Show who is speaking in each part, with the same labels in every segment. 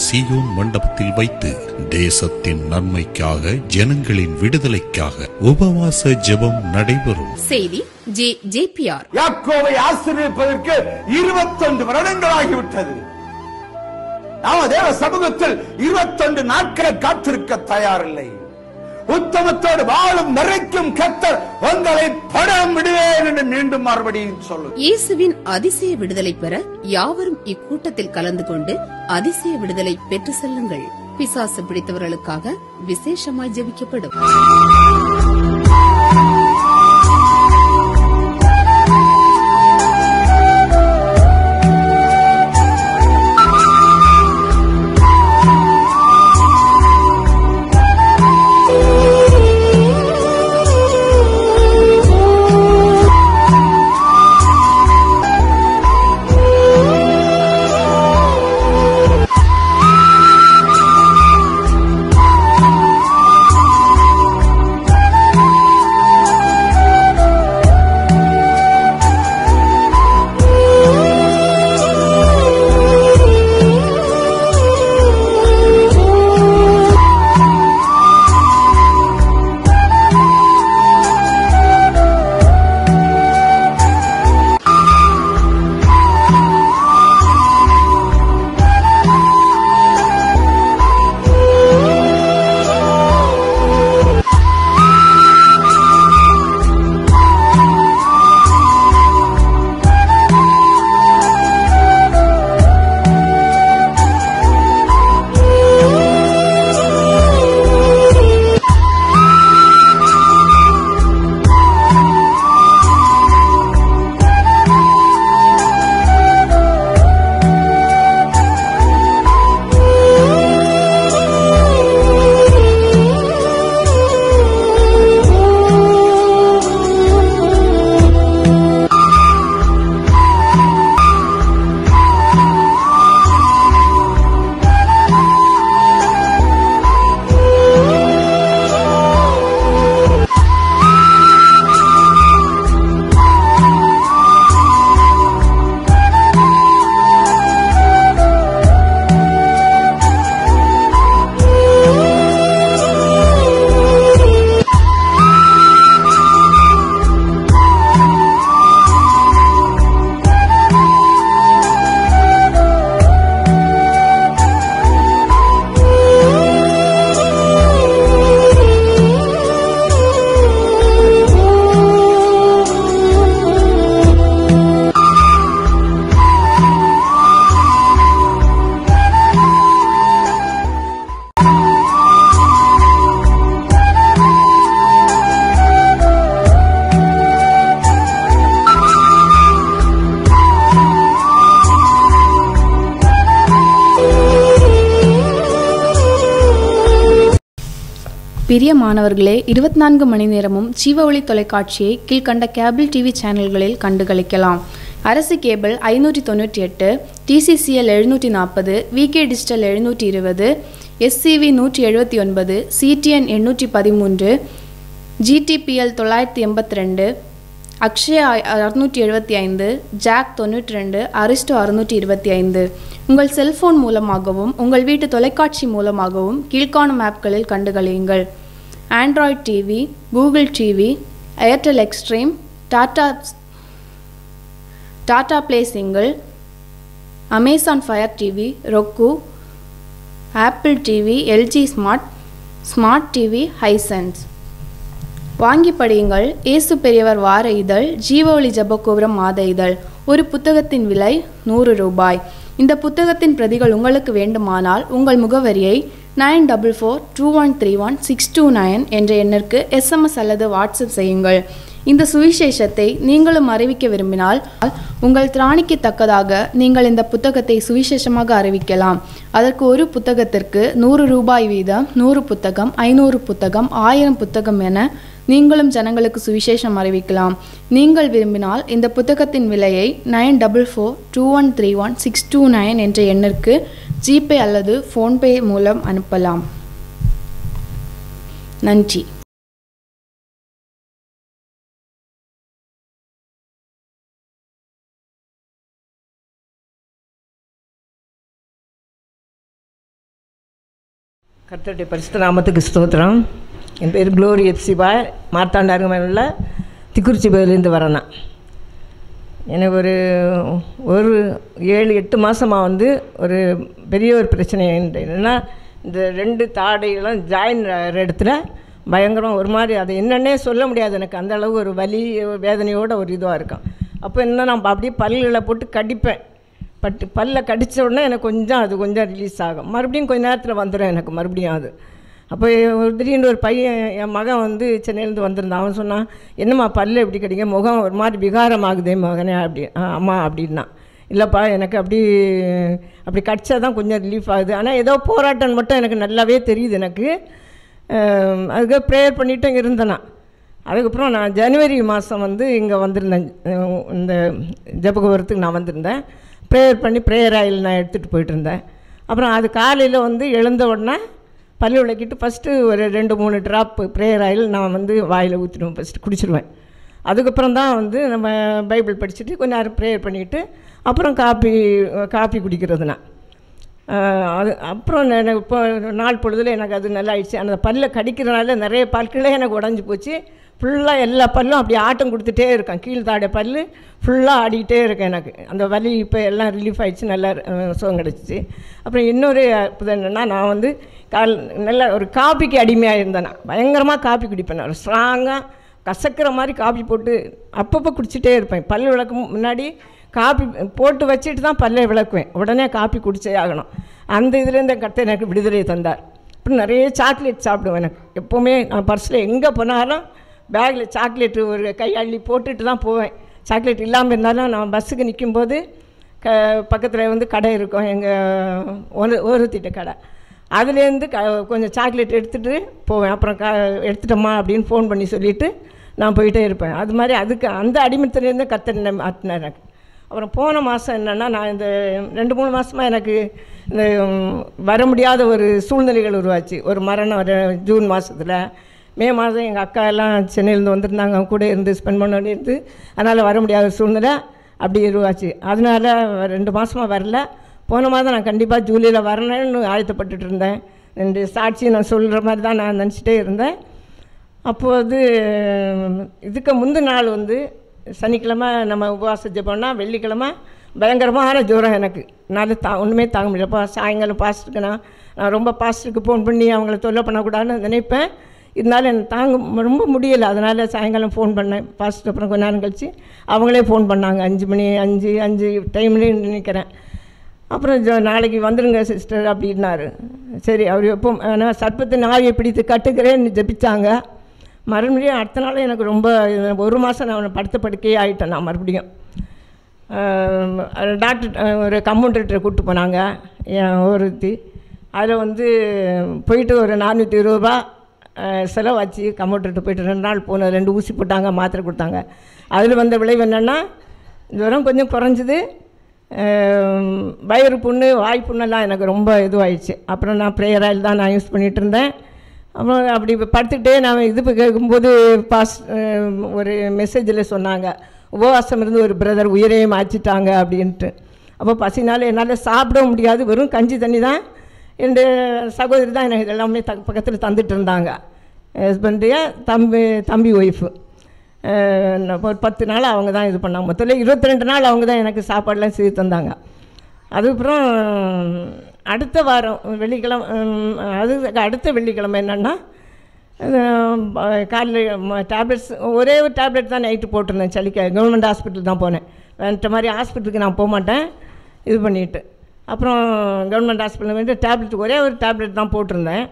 Speaker 1: சீயோன் மண்டபத்தில் வைத்து தேசத்தின் நன்மைக்காக, ஜனங்களின் விடுதலைக்காக உபவாச ஜெபம் நடைபெறும்.
Speaker 2: செய்தி JPR.
Speaker 3: யாக்கோபை ஆசீர்வதிப்பதற்கு 21 வருடங்களாகிவிட்டது. நாம் தேவ சமூகத்தில் 21 நாட்கள் காத்திருக்க தயாரில்லை. உத்தமத்தோடு வாழும் வரைக்கும் கர்த்தர் உங்களை படம் விடுவேன் என்று மீண்டும் மறுபடியும் சொல்லு.
Speaker 2: இயேசுவின் அதிசய விடுதலை பெற யாவரும் இக்கூட்டத்தில் கலந்து கொண்டு அதிசய விடுதலை பெற்று செல்லுங்கள். பிசாசு பிடித்தவர்களுக்காக விசேஷமாய் ஜெபிக்கப்படும்.
Speaker 4: பிரிய மாணவர்களே, 24 மணி நேரமும் ஜீவ ஒளி தொலைக்காட்சியை கீழ்கண்ட கேபிள் டிவி சேனல்களில் கண்டுகளிக்கலாம். அரசு cable 598, TCCL 740, VK digital 720, SCV 179, CTN 813, GTPL 982, Akshaya 675, Jack 92, Aristo 625. உங்கள் செல்போன் மூலமாகவும் உங்கள் வீட்டு தொலைக்காட்சி மூலமாகவும் கீழ்காணும் ஆப்களில் கண்டுகளியுங்கள். Android TV, Google TV, Airtel Xstream, Tata Play single, Amazon Fire TV, roku, Apple TV, LG smart TV, Hisense. வாங்கி படியுங்கள். இயேசு பெரியவர் வார இதழ், ஜீவ ஒளி ஜெபகோபுரம் மாத இதழ். ஒரு புத்தகத்தின் விலை 100 ரூபாய். இந்த புத்தகத்தின் பிரதிகள் உங்களுக்கு வேண்டுமானால் உங்கள் முகவரியை 9442131629 என்ற எண்ணிற்கு SMS அல்லது வாட்ஸ்அப் செய்யுங்கள். இந்த சுவிசேஷத்தை நீங்களும் அறிவிக்க விரும்பினால் உங்கள் திராணிக்கு தக்கதாக நீங்கள் இந்த புத்தகத்தை சுவிசேஷமாக அறிவிக்கலாம். அதற்கு ஒரு புத்தகத்திற்கு 100 ரூபாய் வீதம், 100 புத்தகம், 500 புத்தகம், 1000 புத்தகம் என நீங்களும் ஜனங்களுக்கு சுவிசேஷம் அறிவிக்கலாம். நீங்கள் விரும்பினால் இந்த புத்தகத்தின் விலையை 9442131629 என்ற எண்ணிற்கு ஜிபே அல்லது ஃபோன்பே மூலம் அனுப்பலாம். நன்றி.
Speaker 5: கர்த்தருடைய பரிசுத்த நாமத்துக்கு ஸ்தோத்திரம். என் பேர் க்ளோரி எப்சிபா. மார்த்தாண்டாருமேல திக்குறிச்சி பகுதியிலேருந்து வரேன். எனக்கு ஒரு 7-8 மாதமாக ஒரு பெரிய ஒரு பிரச்சனை என்னென்னா, இந்த 2 தாடைகளும் ஜாயின் இடத்துல பயங்கரம் ஒரு மாதிரி, அது என்னன்னே சொல்ல முடியாது. எனக்கு அந்த அளவு ஒரு வலி வேதனையோட ஒரு இதுவாக இருக்கும். அப்போ என்ன, நான் அப்படியே பல்லுகளை போட்டு கடிப்பேன். பல்ல கடித்த உடனே எனக்கு கொஞ்சம் ரிலீஸ் ஆகும். மறுபடியும் கொஞ்ச நேரத்தில் வந்துடும் எனக்கு மறுபடியும் அது. அப்போ திடீர்னு ஒரு பையன், என் மகன் சென்னையிலேருந்து வந்திருந்தான். அவன் சொன்னான், என்னம்மா பல்லு எப்படி கடிங்க, முகம் ஒரு மாதிரி விகாரமாகுதே மகனே அப்படி. அம்மா அப்படின்னா, இல்லைப்பா எனக்கு அப்படி கடிச்சா தான் கொஞ்சம் ரிலீஃப் ஆகுது. ஆனால் ஏதோ போராட்டம் மட்டும் எனக்கு நல்லாவே தெரியுது எனக்கு. அதுக்கு ப்ரேயர் பண்ணிவிட்டு இருந்தேன். அதுக்கப்புறம் நான் ஜனவரி மாதம் இங்கே வந்திருந்தேன். இந்த ஜெபகோபுரத்துக்கு நான் வந்திருந்தேன். ப்ரேயர் பண்ணி ப்ரேயர் ஆயில் நான் எடுத்துகிட்டு போயிட்டுருந்தேன். அப்புறம் அது காலையில் எழுந்த உடனே பல்லு விளக்கிட்டு ஃபஸ்ட்டு ஒரு 2-3 ட்ராப்பு ப்ரேயர் ஆயில் நான் வாயில் ஊற்றிடுவேன், ஃபஸ்ட்டு குடிச்சிடுவேன். அதுக்கப்புறம் தான் நம்ம பைபிள் படிச்சுட்டு கொஞ்சம் நேரம் ப்ரேயர் பண்ணிவிட்டு அப்புறம் காப்பி குடிக்கிறது நான். அது அப்புறம் எனக்கு இப்போ நாள் பொழுதில் எனக்கு அது நல்லா ஆயிடுச்சு. அந்த பல்லை கடிக்கிறதுனால நிறைய பற்களே எனக்கு உடஞ்சி போச்சு. ஃபுல்லாக எல்லா பல்லும் அப்படி ஆட்டம் கொடுத்துட்டே இருக்கேன். கீழ்த்தாடை பல் ஃபுல்லாக ஆடிக்கிட்டே இருக்கேன். எனக்கு அந்த வலி இப்போ எல்லாம் ரிலீஃப் ஆகிடுச்சு, நல்லா சுகம் கிடச்சிச்சு. அப்புறம் இன்னொரு என்னென்னா, நான் நல்ல ஒரு காப்பிக்கு அடிமையாக இருந்தேன். நான் பயங்கரமாக காப்பி குடிப்பேன். நான் ஸ்ட்ராங்காக கசக்கிற மாதிரி காப்பி போட்டு அப்பப்போ குடிச்சிட்டே இருப்பேன். பல் விளக்கும் முன்னாடி காப்பி போட்டு வச்சுட்டு தான் பல்லை விளக்குவேன். உடனே காப்பி குடிச்சே ஆகணும். அந்த இதுலேருந்து கர்த்தர் எனக்கு விடுதலையை தந்தார். அப்புறம் நிறைய சாக்லேட் சாப்பிடுவேன். எனக்கு எப்போவுமே நான் பர்ஸில் எங்கே போனாலும் பேக்கில் சாக்லேட்டு ஒரு கை அள்ளி போட்டுட்டு தான் போவேன். சாக்லேட் இல்லாமல் இருந்தாலும் நான் பஸ்ஸுக்கு நிற்கும்போது பக்கத்தில் கடை இருக்கும், எங்கள் ஒருத்திட்ட கடை. அதுலேருந்து கொஞ்சம் சாக்லேட் எடுத்துகிட்டு போவேன். அப்புறம் எடுத்துட்டோம்மா அப்படின்னு ஃபோன் பண்ணி சொல்லிவிட்டு நான் போயிட்டே இருப்பேன். அது மாதிரி அந்த அடிமத்திலேருந்து கர்த்தர் மாற்றினார் எனக்கு. அப்புறம் போன மாதம் என்னென்னா, நான் இந்த 2-3 மாதமாக எனக்கு இந்த வர முடியாத ஒரு சூழ்நிலைகள் உருவாச்சு. ஒரு மரணம் ஜூன் மாதத்தில். மே மாதம் எங்கள் அக்கா எல்லாம் சென்னையிலேருந்து வந்திருந்தாங்க. அவங்க கூட இருந்து ஸ்பெண்ட் பண்ண வேண்டியிருந்து, அதனால் வர முடியாத சூழ்நிலை அப்படி உருவாச்சு. அதனால் 2 மாதமாக வரல. போன மாதம் நான் கண்டிப்பாக ஜூலையில் வரணும்னு ஆயத்தப்பட்டுட்டு இருந்தேன். 2 சாட்சி நான் சொல்கிற மாதிரி தான் நான் நினச்சிட்டே இருந்தேன். அப்போது இதுக்கு முந்தின நாள் சனிக்கிழமை நம்ம உபவாச ஜெபம்னா, வெள்ளிக்கிழமை பயங்கரமான ஜுரம் எனக்கு. என்னால் ஒன்றுமே தாங்க முடியலப்பா. சாயங்காலம் பாஸ்டருக்கு நான் ரொம்ப பாஸ்டருக்கு ஃபோன் பண்ணி அவங்கள தொல்லை பண்ணக்கூடாதுன்னு நினைப்பேன். இருந்தாலும் எனக்கு ரொம்ப முடியலை. அதனால் சாயங்காலம் ஃபோன் பண்ணேன் பாஸ்டர். அப்புறம் கொஞ்ச நேரம் கழிச்சு அவங்களே ஃபோன் பண்ணாங்க. 5 மணி 5 டைம்லேயும் நினைக்கிறேன். அப்புறம் நாளைக்கு வந்துடுங்க சிஸ்டர் அப்படின்னாரு. சரி, அவர் எப்போ சர்ப்பத்தின் ஆவியை பிடித்து கட்டுக்கிறேன்னு ஜெபிச்சாங்க. மறுபடியும் அடுத்த நாள் எனக்கு ரொம்ப 1 மாதம் நான் படுக்கையே ஆகிட்டேன். நான் மறுபடியும் டாக்டர் ஒரு கம்பவுண்டர்கிட்ட கூப்பிட்டு போனாங்க என் ஒருத்தி. அதில் போயிட்டு ஒரு 420 ரூபா செலவாச்சு. கம்பவுண்டர்கிட்ட போயிட்டு 2 நாள் போனேன். 2 ஊசி போட்டாங்க, மாத்திரை கொடுத்தாங்க. அதில் வந்த விளைவு என்னென்னா, ஜுரம் கொஞ்சம் குறைஞ்சிது. வயிறு புண்ணு, வாய் புண்ணெல்லாம் எனக்கு ரொம்ப இதுவாகிடுச்சு. அப்புறம் நான் ப்ரேயர் ஆயில் தான் நான் யூஸ் பண்ணிகிட்டு இருந்தேன். அப்புறம் அப்படி படுத்துக்கிட்டே நான் இது கேட்கும்போது ஒரு மெசேஜில் சொன்னாங்க, உபவாசம் இருந்து ஒரு பிரதர் உயிரையும் மாற்றிட்டாங்க அப்படின்ட்டு. அப்போ பசினால என்னால் சாப்பிட முடியாது, வெறும் கஞ்சி தண்ணி தான். என் சகோதரி தான் எனக்கு எல்லாமே பக்கத்தில் தந்துட்டு இருந்தாங்க. ஹஸ்பண்டு தம்பி ஒய்ஃபு ஒரு 10 நாள் அவங்க தான் இது பண்ணாங்க. மொத்தத்தில் 22 நாள் அவங்க தான் எனக்கு சாப்பாடெலாம் செய்து தந்தாங்க. அதுக்கப்புறம் அடுத்த வாரம் வெள்ளிக்கிழமை, அடுத்த வெள்ளிக்கிழமை என்னென்னா, காலையில் டேப்லெட்ஸ் ஒரே ஒரு டேப்லெட் தான் நைட்டு போட்டிருந்தேன். சளிக்க கவர்மெண்ட் ஹாஸ்பிட்டல் தான் போனேன். வேற மாதிரி ஹாஸ்பிட்டலுக்கு நான் போக மாட்டேன் இது பண்ணிவிட்டு. அப்புறம் கவர்மெண்ட் ஹாஸ்பிட்டலில் வந்து டேப்லெட் ஒரே ஒரு டேப்லெட் தான் போட்டிருந்தேன்.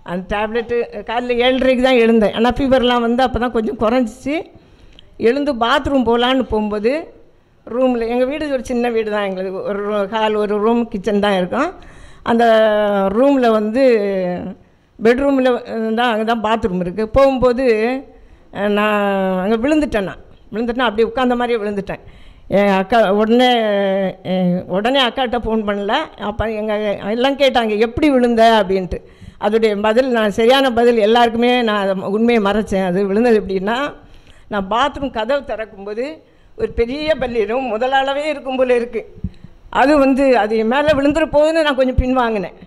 Speaker 5: அந்த டேப்லெட்டு காலையில் 7:30க்கு தான் எழுந்தேன். ஆனால் ஃபீவர்லாம் அப்போ தான் கொஞ்சம் குறைஞ்சிச்சு. எழுந்து பாத்ரூம் போகலான்னு போகும்போது ரூமில், எங்கள் வீடு ஒரு சின்ன வீடு தான், எங்களுக்கு ஒரு ஹால், ஒரு ரூம், கிச்சன் தான் இருக்கும். அந்த ரூமில் பெட்ரூமில் தான் அங்கே தான் பாத்ரூம் இருக்குது. போகும்போது நான் அங்கே விழுந்துட்டேன். அப்படியே உட்காந்த மாதிரியே விழுந்துட்டேன். என் அக்கா உடனே அக்காட்ட ஃபோன் பண்ணல. அப்போ எல்லாம் கேட்டாங்க எப்படி விழுந்த அப்படின்ட்டு. அதோடைய பதில், நான் சரியான பதில் எல்லாருக்குமே நான் உண்மையை மறைச்சேன். அது விழுந்தது எப்படின்னா, நான் பாத்ரூம் கதவு திறக்கும்போது ஒரு பெரிய பள்ளியிடும் முதலாளவே இருக்கும் போல் இருக்குது. அது அது மேலே விழுந்துற போதுன்னு நான் கொஞ்சம் பின்வாங்கினேன்.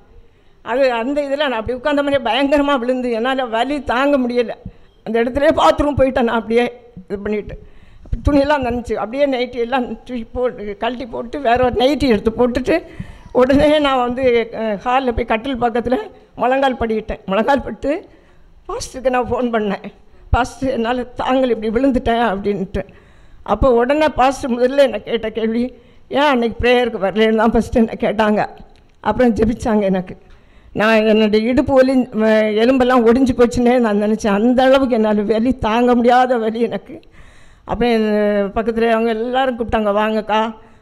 Speaker 5: அது அந்த இதில் நான் அப்படி உட்காந்த மாதிரியே பயங்கரமாக விழுந்து என்னால் வலி தாங்க முடியலை. அந்த இடத்துலேயே பாத்ரூம் போயிட்டேன் நான் அப்படியே இது பண்ணிவிட்டு. துணியெல்லாம் நனைச்சி அப்படியே நைட்டி எல்லாம் தூக்கி போட்டு கழட்டி போட்டு வேறு ஒரு நைட்டி எடுத்து போட்டுட்டு உடனே நான் வந்து ஹாலில் போய் கட்டில் பக்கத்தில் முழங்கால் படிக்கிட்டேன். முழங்கால் பட்டு பாஸ்டருக்கு நான் ஃபோன் பண்ணேன். பாஸ்டர் என்னால் தாங்கள் இப்படி விழுந்துட்டேன் அப்படின்ட்டு. அப்போ உடனே பாஸ்டர் முதல்ல என்னை கேட்ட கேள்வி, ஏன் அன்றைக்கி ப்ரேயருக்கு வரலன்னு தான் ஃபஸ்ட்டு என்னை கேட்டாங்க. அப்புறம் ஜெபிச்சாங்க எனக்கு. நான் என்னுடைய இடுப்பு வலி எலும்பெல்லாம் ஒடிஞ்சு போச்சுன்னே நான் நினச்சேன். அந்த அளவுக்கு என்னால் வலி தாங்க முடியாத வலி எனக்கு. அப்புறம் பக்கத்தில் அவங்க எல்லோரும் கூப்பிட்டாங்க, வாங்கக்கா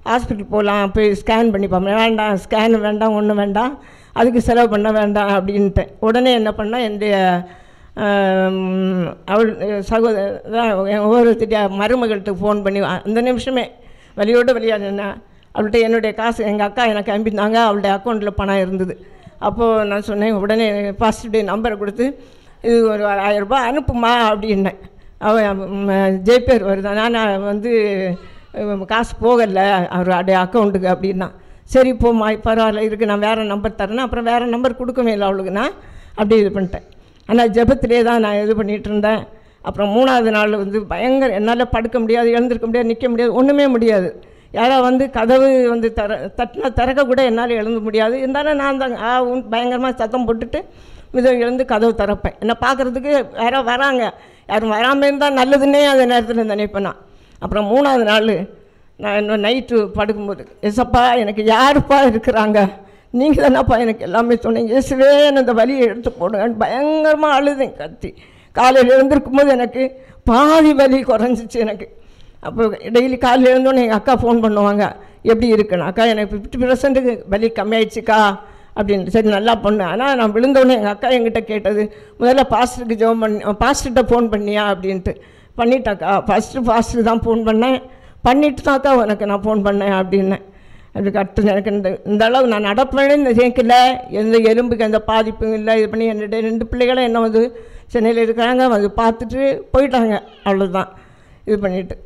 Speaker 5: ஹாஸ்பிட்டல் போகலாம், போய் ஸ்கேன் பண்ணி பார்ப்போம். வேண்டாம், ஸ்கேன் வேண்டாம், ஒன்றும் வேண்டாம், அதுக்கு செலவு பண்ண வேண்டாம் அப்படின்ட்டேன். உடனே என்ன பண்ணால் என்னுடைய அவள் ஒவ்வொருத்திட்ட மருமகள்கிட்ட ஃபோன் பண்ணி அந்த நிமிஷமே வலியோடு வலியாக என்ன அவள்கிட்ட என்னுடைய காசு எங்கள் அக்கா எனக்கு அனுப்பியிருந்தாங்க, அவளுடைய அக்கௌண்ட்டில் பணம் இருந்தது. அப்போது நான் சொன்னேன், உடனே பாஸ்டருடைய நம்பரை கொடுத்து இது ஒரு 1000 ரூபாய் அனுப்புமா அப்படின்னேன். அவன் ஜெய்பேர் வருது, நான் வந்து காசு போகலை அவருடைய அக்கௌண்ட்டுக்கு அப்படின்னா. சரி போம்மா பரவாயில்ல இருக்குது, நான் வேறு நம்பர் தரேன்னா. அப்புறம் வேறு நம்பர் கொடுக்கவே இல்லை அவளுக்கு. நான் அப்படி இது பண்ணிட்டேன். ஆனால் ஜெபத்திலே தான் நான் இது பண்ணிகிட்டு இருந்தேன். அப்புறம் 3ஆவது நாள் வந்து பயங்கர என்னால் படுக்க முடியாது, எழுந்திருக்க முடியாது, நிற்க முடியாது, ஒன்றுமே முடியாது. யாராவது வந்து கதவு வந்து தட்டினா திறக்க கூட என்னால் எழுத முடியாது. இருந்தாலும் நான் தான் பயங்கரமாக சத்தம் போட்டுட்டு இதை எழுந்து கதவு திறப்பேன். என்னை பார்க்குறதுக்கு யாரோ வராங்க, யாரும் வராமல் இருந்தால் நல்லதுன்னே அந்த நேரத்தில் நினைப்பேன் நான். அப்புறம் 3ஆவது நாள் நான் இன்னும் நைட்டு படுக்கும்போது, எசப்பா எனக்கு யாருப்பா இருக்கிறாங்க, நீங்கள் தானப்பா எனக்கு எல்லாமே சொன்னீங்க, இயேசுவே இந்த வலியை எடுத்து போடுங்கன்னு பயங்கரமாக அழுதேன் கத்தி. காலையில் எழுந்திருக்கும்போது எனக்கு பாதி வலி குறைஞ்சிச்சு எனக்கு. அப்போ டெய்லி காலையில் எழுந்தோன்னே எங்கள் அக்கா ஃபோன் பண்ணுவாங்க, எப்படி இருக்குன்னு. அக்கா எனக்கு 50% வலி கம்மியாயிடுச்சுக்கா அப்படின்னு. சரி நல்லா பொண்ணு. ஆனால் நான் விழுந்தோடனே எங்கள் அக்கா என்கிட்ட கேட்டது, முதல்ல பாஸ்டருக்கு ஜெபம் பண்ணி பாஸ்டர்கிட்ட ஃபோன் பண்ணியா அப்படின்ட்டு. பண்ணிட்டாக்கா, பாஸ்டருக்கு தான் ஃபோன் பண்ணேன், பண்ணிட்டு தாக்கா உனக்கு நான் ஃபோன் பண்ணேன் அப்படின்னேன். அதுக்கு அடுத்து எனக்கு இந்த அளவு நான் நடப்பேன்னு இந்த சேர்க்கல, எந்த எலும்புக்கு எந்த பாதிப்பும் இல்லை. இது பண்ணி என்னுடைய 2 பிள்ளைகளும் என்ன வந்து சென்னையில் இருக்கிறாங்க, வந்து பார்த்துட்டு போயிட்டாங்க. அவ்வளோதான் இது பண்ணிவிட்டு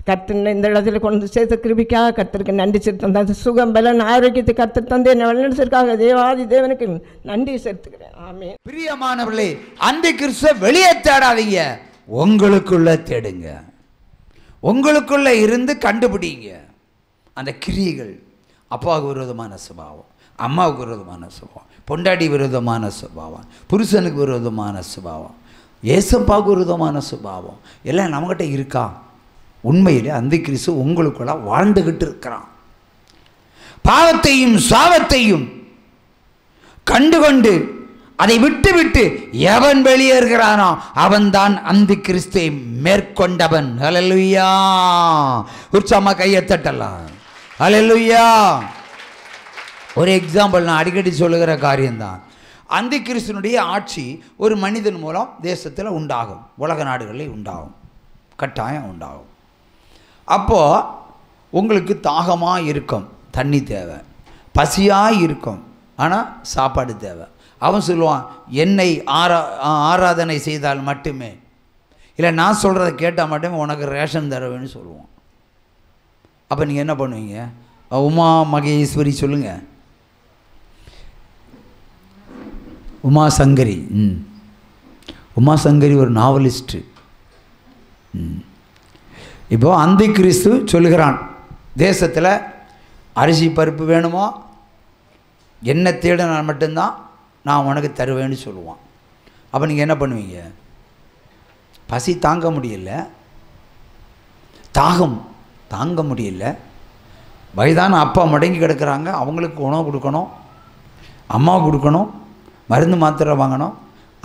Speaker 5: கர்த்தர் இந்த இடத்துல கொண்டு சேர்த்த கிருபிக்காக கர்த்தருக்கு நன்றி செலுத்தம். அந்த சுகம் பலன் ஆரோக்கியத்தை கர்த்தர் தந்து என்னை வழிநடத்திற்காக தேவாதி தேவனுக்கு நன்றி செலுத்துக்கிறேன். ஆமென்.
Speaker 3: பிரியமானவர்களே, அந்த கிறிஸ்துவை வெளியே தேடாதீங்க, உங்களுக்குள்ள தேடுங்க. உங்களுக்குள்ள இருந்து கண்டுபிடிங்க அந்த கிரியைகள். அப்பாவுக்கு விரோதமான சுபாவம், அம்மாவுக்கு விரோதமான சுபாவம், பொண்டாட்டி விரோதமான சுபாவம், புருஷனுக்கு விரோதமான சுபாவம், ஏசப்பாவுக்கு விரோதமான சுபாவம் எல்லாம் நம்மகிட்ட இருக்கா? உண்மையிலே அந்த கிறிஸ்து உங்களுக்குள்ள வாழ்ந்துகிட்டு இருக்கிறான். பாவத்தையும் சாபத்தையும் கண்டுகொண்டு அதை விட்டு விட்டு எவன் வெளியேறுகிறானோ அவன்தான் அந்த கிறிஸ்துவை மேற்கொண்டவன். ஹல்லேலூயா! உற்சாகமா கையை தட்டலாம். ஹல்லேலூயா! ஒரு எக்ஸாம்பிள் நான் அடிக்கடி சொல்லுகிற காரியம்தான். அந்த கிறிஸ்துனுடைய ஆட்சி ஒரு மனிதன் மூலம் தேசத்தில் உண்டாகும், உலக நாடுகளில் உண்டாகும், கட்டாயம் உண்டாகும். அப்போது உங்களுக்கு தாகமாக இருக்கும், தண்ணி தேவை, பசியாக இருக்கும், ஆனால் சாப்பாடு தேவை. அவன் சொல்லுவான், என்னை ஆராதனை செய்தால் மட்டுமே, இல்லை நான் சொல்கிறத கேட்டால் மட்டுமே உனக்கு ரேஷன் தருவேன்னு சொல்லுவான். அப்போ நீங்கள் என்ன பண்ணுவீங்க? உமா மகேஸ்வரி சொல்லுங்கள், உமா சங்கரி. உமா சங்கரி ஒரு நாவலிஸ்ட்டு. இப்போ அந்த கிறிஸ்து சொல்லுகிறான், தேசத்தில் அரிசி பருப்பு வேணுமோ என்ன தேடினால் மட்டும்தான் நான் உனக்கு தருவேன்னு சொல்லுவான். அப்போ நீங்கள் என்ன பண்ணுவீங்க? பசி தாங்க முடியல, தாகம் தாங்க முடியல, வயதான அப்பா மடங்கி கிடக்கிறாங்க, அவங்களுக்கு உணவு கொடுக்கணும், அம்மா கொடுக்கணும், மருந்து மாத்திரை வாங்கணும்.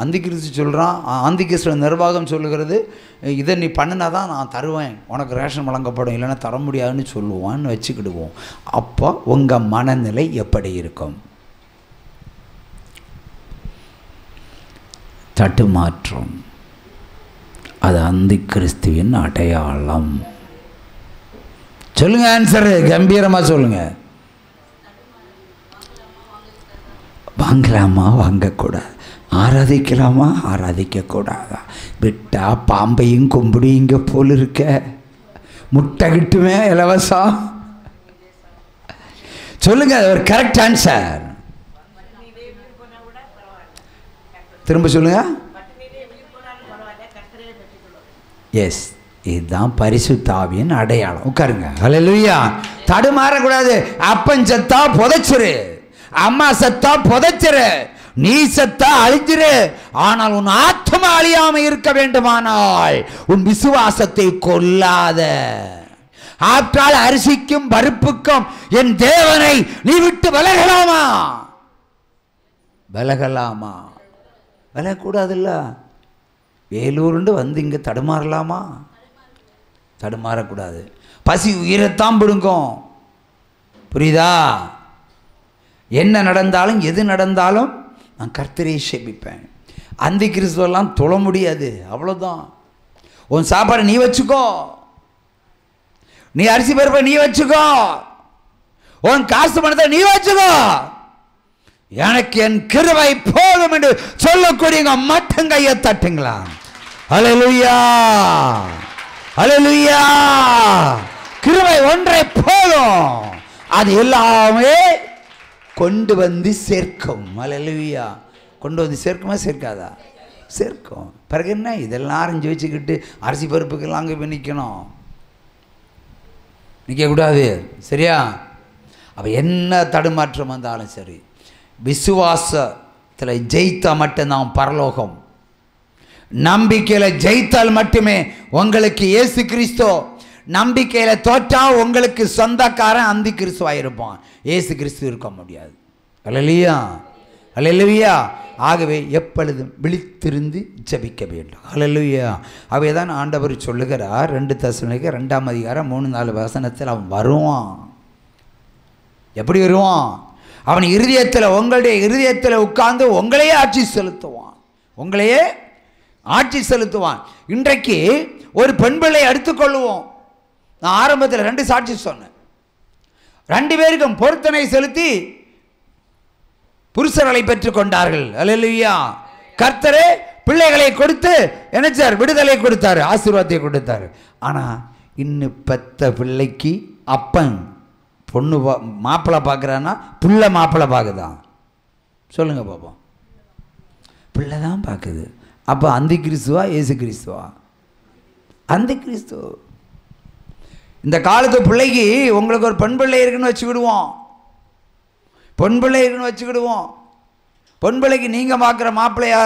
Speaker 3: அந்த கிறிஸ்து சொல்கிறான், அந்த கிறிஸ்து நிர்வாகம் சொல்லுகிறது, இதை நீ பண்ணினா தான் நான் தருவேன், உனக்கு ரேஷன் வழங்கப்படும், இல்லைன்னா தர முடியாதுன்னு சொல்லுவான்னு வச்சுக்கிடுவோம். அப்போ உங்கள் மனநிலை எப்படி இருக்கும்? தட்டுமாற்றம். அது அந்த கிறிஸ்துவின் அடையாளம். சொல்லுங்க, ஆன்சரு கம்பீரமாக சொல்லுங்க. வாங்கலாமா வாங்கக்கூடாது, ஆராதிக்கலாமா ஆராதிக்கக்கூடாதா, விட்டா பாம்பையும் கும்பிடுங்க போல் இருக்க, முட்டை கிட்டுமே இலவசம். சொல்லுங்க, ஒரு கரெக்ட் ஆன்சர். திரும்ப சொல்லுங்க. எஸ், இதுதான் பரிசுத்த ஆவியின் அடையாளம். உட்காருங்க. ஹல்லேலூயா. தடுமாறக்கூடாது. அப்பன் செத்தா புதைச்சிரு, அம்மா செத்தா புதைச்சிரு, நீ செத்தா அழிஞ்சிரு. ஆனால் உன் ஆத்மா அழியாம இருக்க வேண்டுமானால் உன் விசுவாசத்தை கொல்லாத. ஆற்றால் அரிசிக்கும் பருப்புக்கும் என் தேவனை நீ விட்டு விலகலாமா? விலகலாமா? விலகக்கூடாதுல்ல. வேலூருண்டு வந்து இங்கே தடுமாறலாமா? தடுமாறக்கூடாது. பசி உயிரைத்தான் பிடுங்கும். புரியுதா? என்ன நடந்தாலும் எது நடந்தாலும் நான் கர்த்தரை சேமிப்பேன். அந்தி கிறிஸ்துவெல்லாம் தொழ முடியாது. அவ்வளோதான். உன் சாப்பாடு நீ வச்சுக்கோ, நீ அரிசி பருப்பை நீ வச்சுக்கோ, உன் காசு பணத்தை நீ வச்சுக்கோ, எனக்கு என் கிருபை போதும் என்று சொல்லக்கூடியவங்க மட்டும் கையை தட்டுங்களா? ஹல்லேலூயா, ஹல்லேலூயா. கிருபை ஒன்றை போதும், அது எல்லாமே கொண்டு வந்து சேர்க்கும். ஹல்லேலூயா. கொண்டு வந்து சேர்க்குமா சேர்க்காதா? சேர்க்கும். பிறகு என்ன, இதெல்லாம் அரைஞ்சி வச்சுக்கிட்டு அரிசி பருப்புக்கெல்லாம் அங்கே போய் நிற்கணும்? நிற்கக்கூடாது. சரியா? அப்போ என்ன தடுமாற்றம் வந்தாலும் சரி, விசுவாசத்தில் ஜெயித்தா மட்டும்தான் பரலோகம். நம்பிக்கையில் ஜெயித்தால் மட்டுமே உங்களுக்கு இயேசு கிறிஸ்து. நம்பிக்கையில் தோற்றா உங்களுக்கு சொந்தக்காரன் அந்தி கிறிஸ்துவாயிருப்பான். இயேசு கிறிஸ்து இருக்க முடியாது. ஹல்லேலூயா, ஹல்லேலூயா. ஆகவே எப்பொழுதும் விழித்திருந்து ஜெபிக்க வேண்டும். ஹல்லேலூயா. அவை தான் ஆண்டவர் சொல்லுகிறார் 2 தெசலோனிக்கேயர் 2:3-4 அவன் வருவான். எப்படி வருவான்? அவன் இருதயத்தில், உங்களுடைய இருதயத்தில் உட்கார்ந்து உங்களையே ஆட்சி செலுத்துவான். உங்களையே ஆட்சி செலுத்துவான். இன்றைக்கு ஒரு பெண் பிள்ளை எடுத்துக்கொள்ளுவோம். நான் ஆரம்பத்தில் 2 சாட்சி சொன்னேன். 2 பேருக்கும் பொருத்தனை செலுத்தி புருஷர்களை பெற்றுக் கொண்டார்கள். ஹல்லேலூயா. கர்த்தரே பிள்ளைகளை கொடுத்து என்ன சார் விடுதலை கொடுத்தாரு, ஆசீர்வாதத்தை கொடுத்தாரு. ஆனால் இன்னும் பெத்த பிள்ளைக்கு அப்பன் பொண்ணு மாப்பிள்ளை பார்க்குறான்னா பிள்ளை மாப்பிள்ளை பார்க்குதான்? சொல்லுங்க பாப்போம். பிள்ளை தான் பார்க்குது. அப்போ அந்தி கிறிஸ்துவா இயேசு கிறிஸ்துவா? அந்தி கிறிஸ்து. இந்த காலத்து பிள்ளைக்கு உங்களுக்கு ஒரு பெண் பிள்ளை இருக்குன்னு வச்சுக்கிடுவோம், பொன் பிள்ளை இருக்குன்னு வச்சுக்கிடுவோம். பொன் பிள்ளைக்கு நீங்கள் பார்க்குற மாப்பிள்ளையா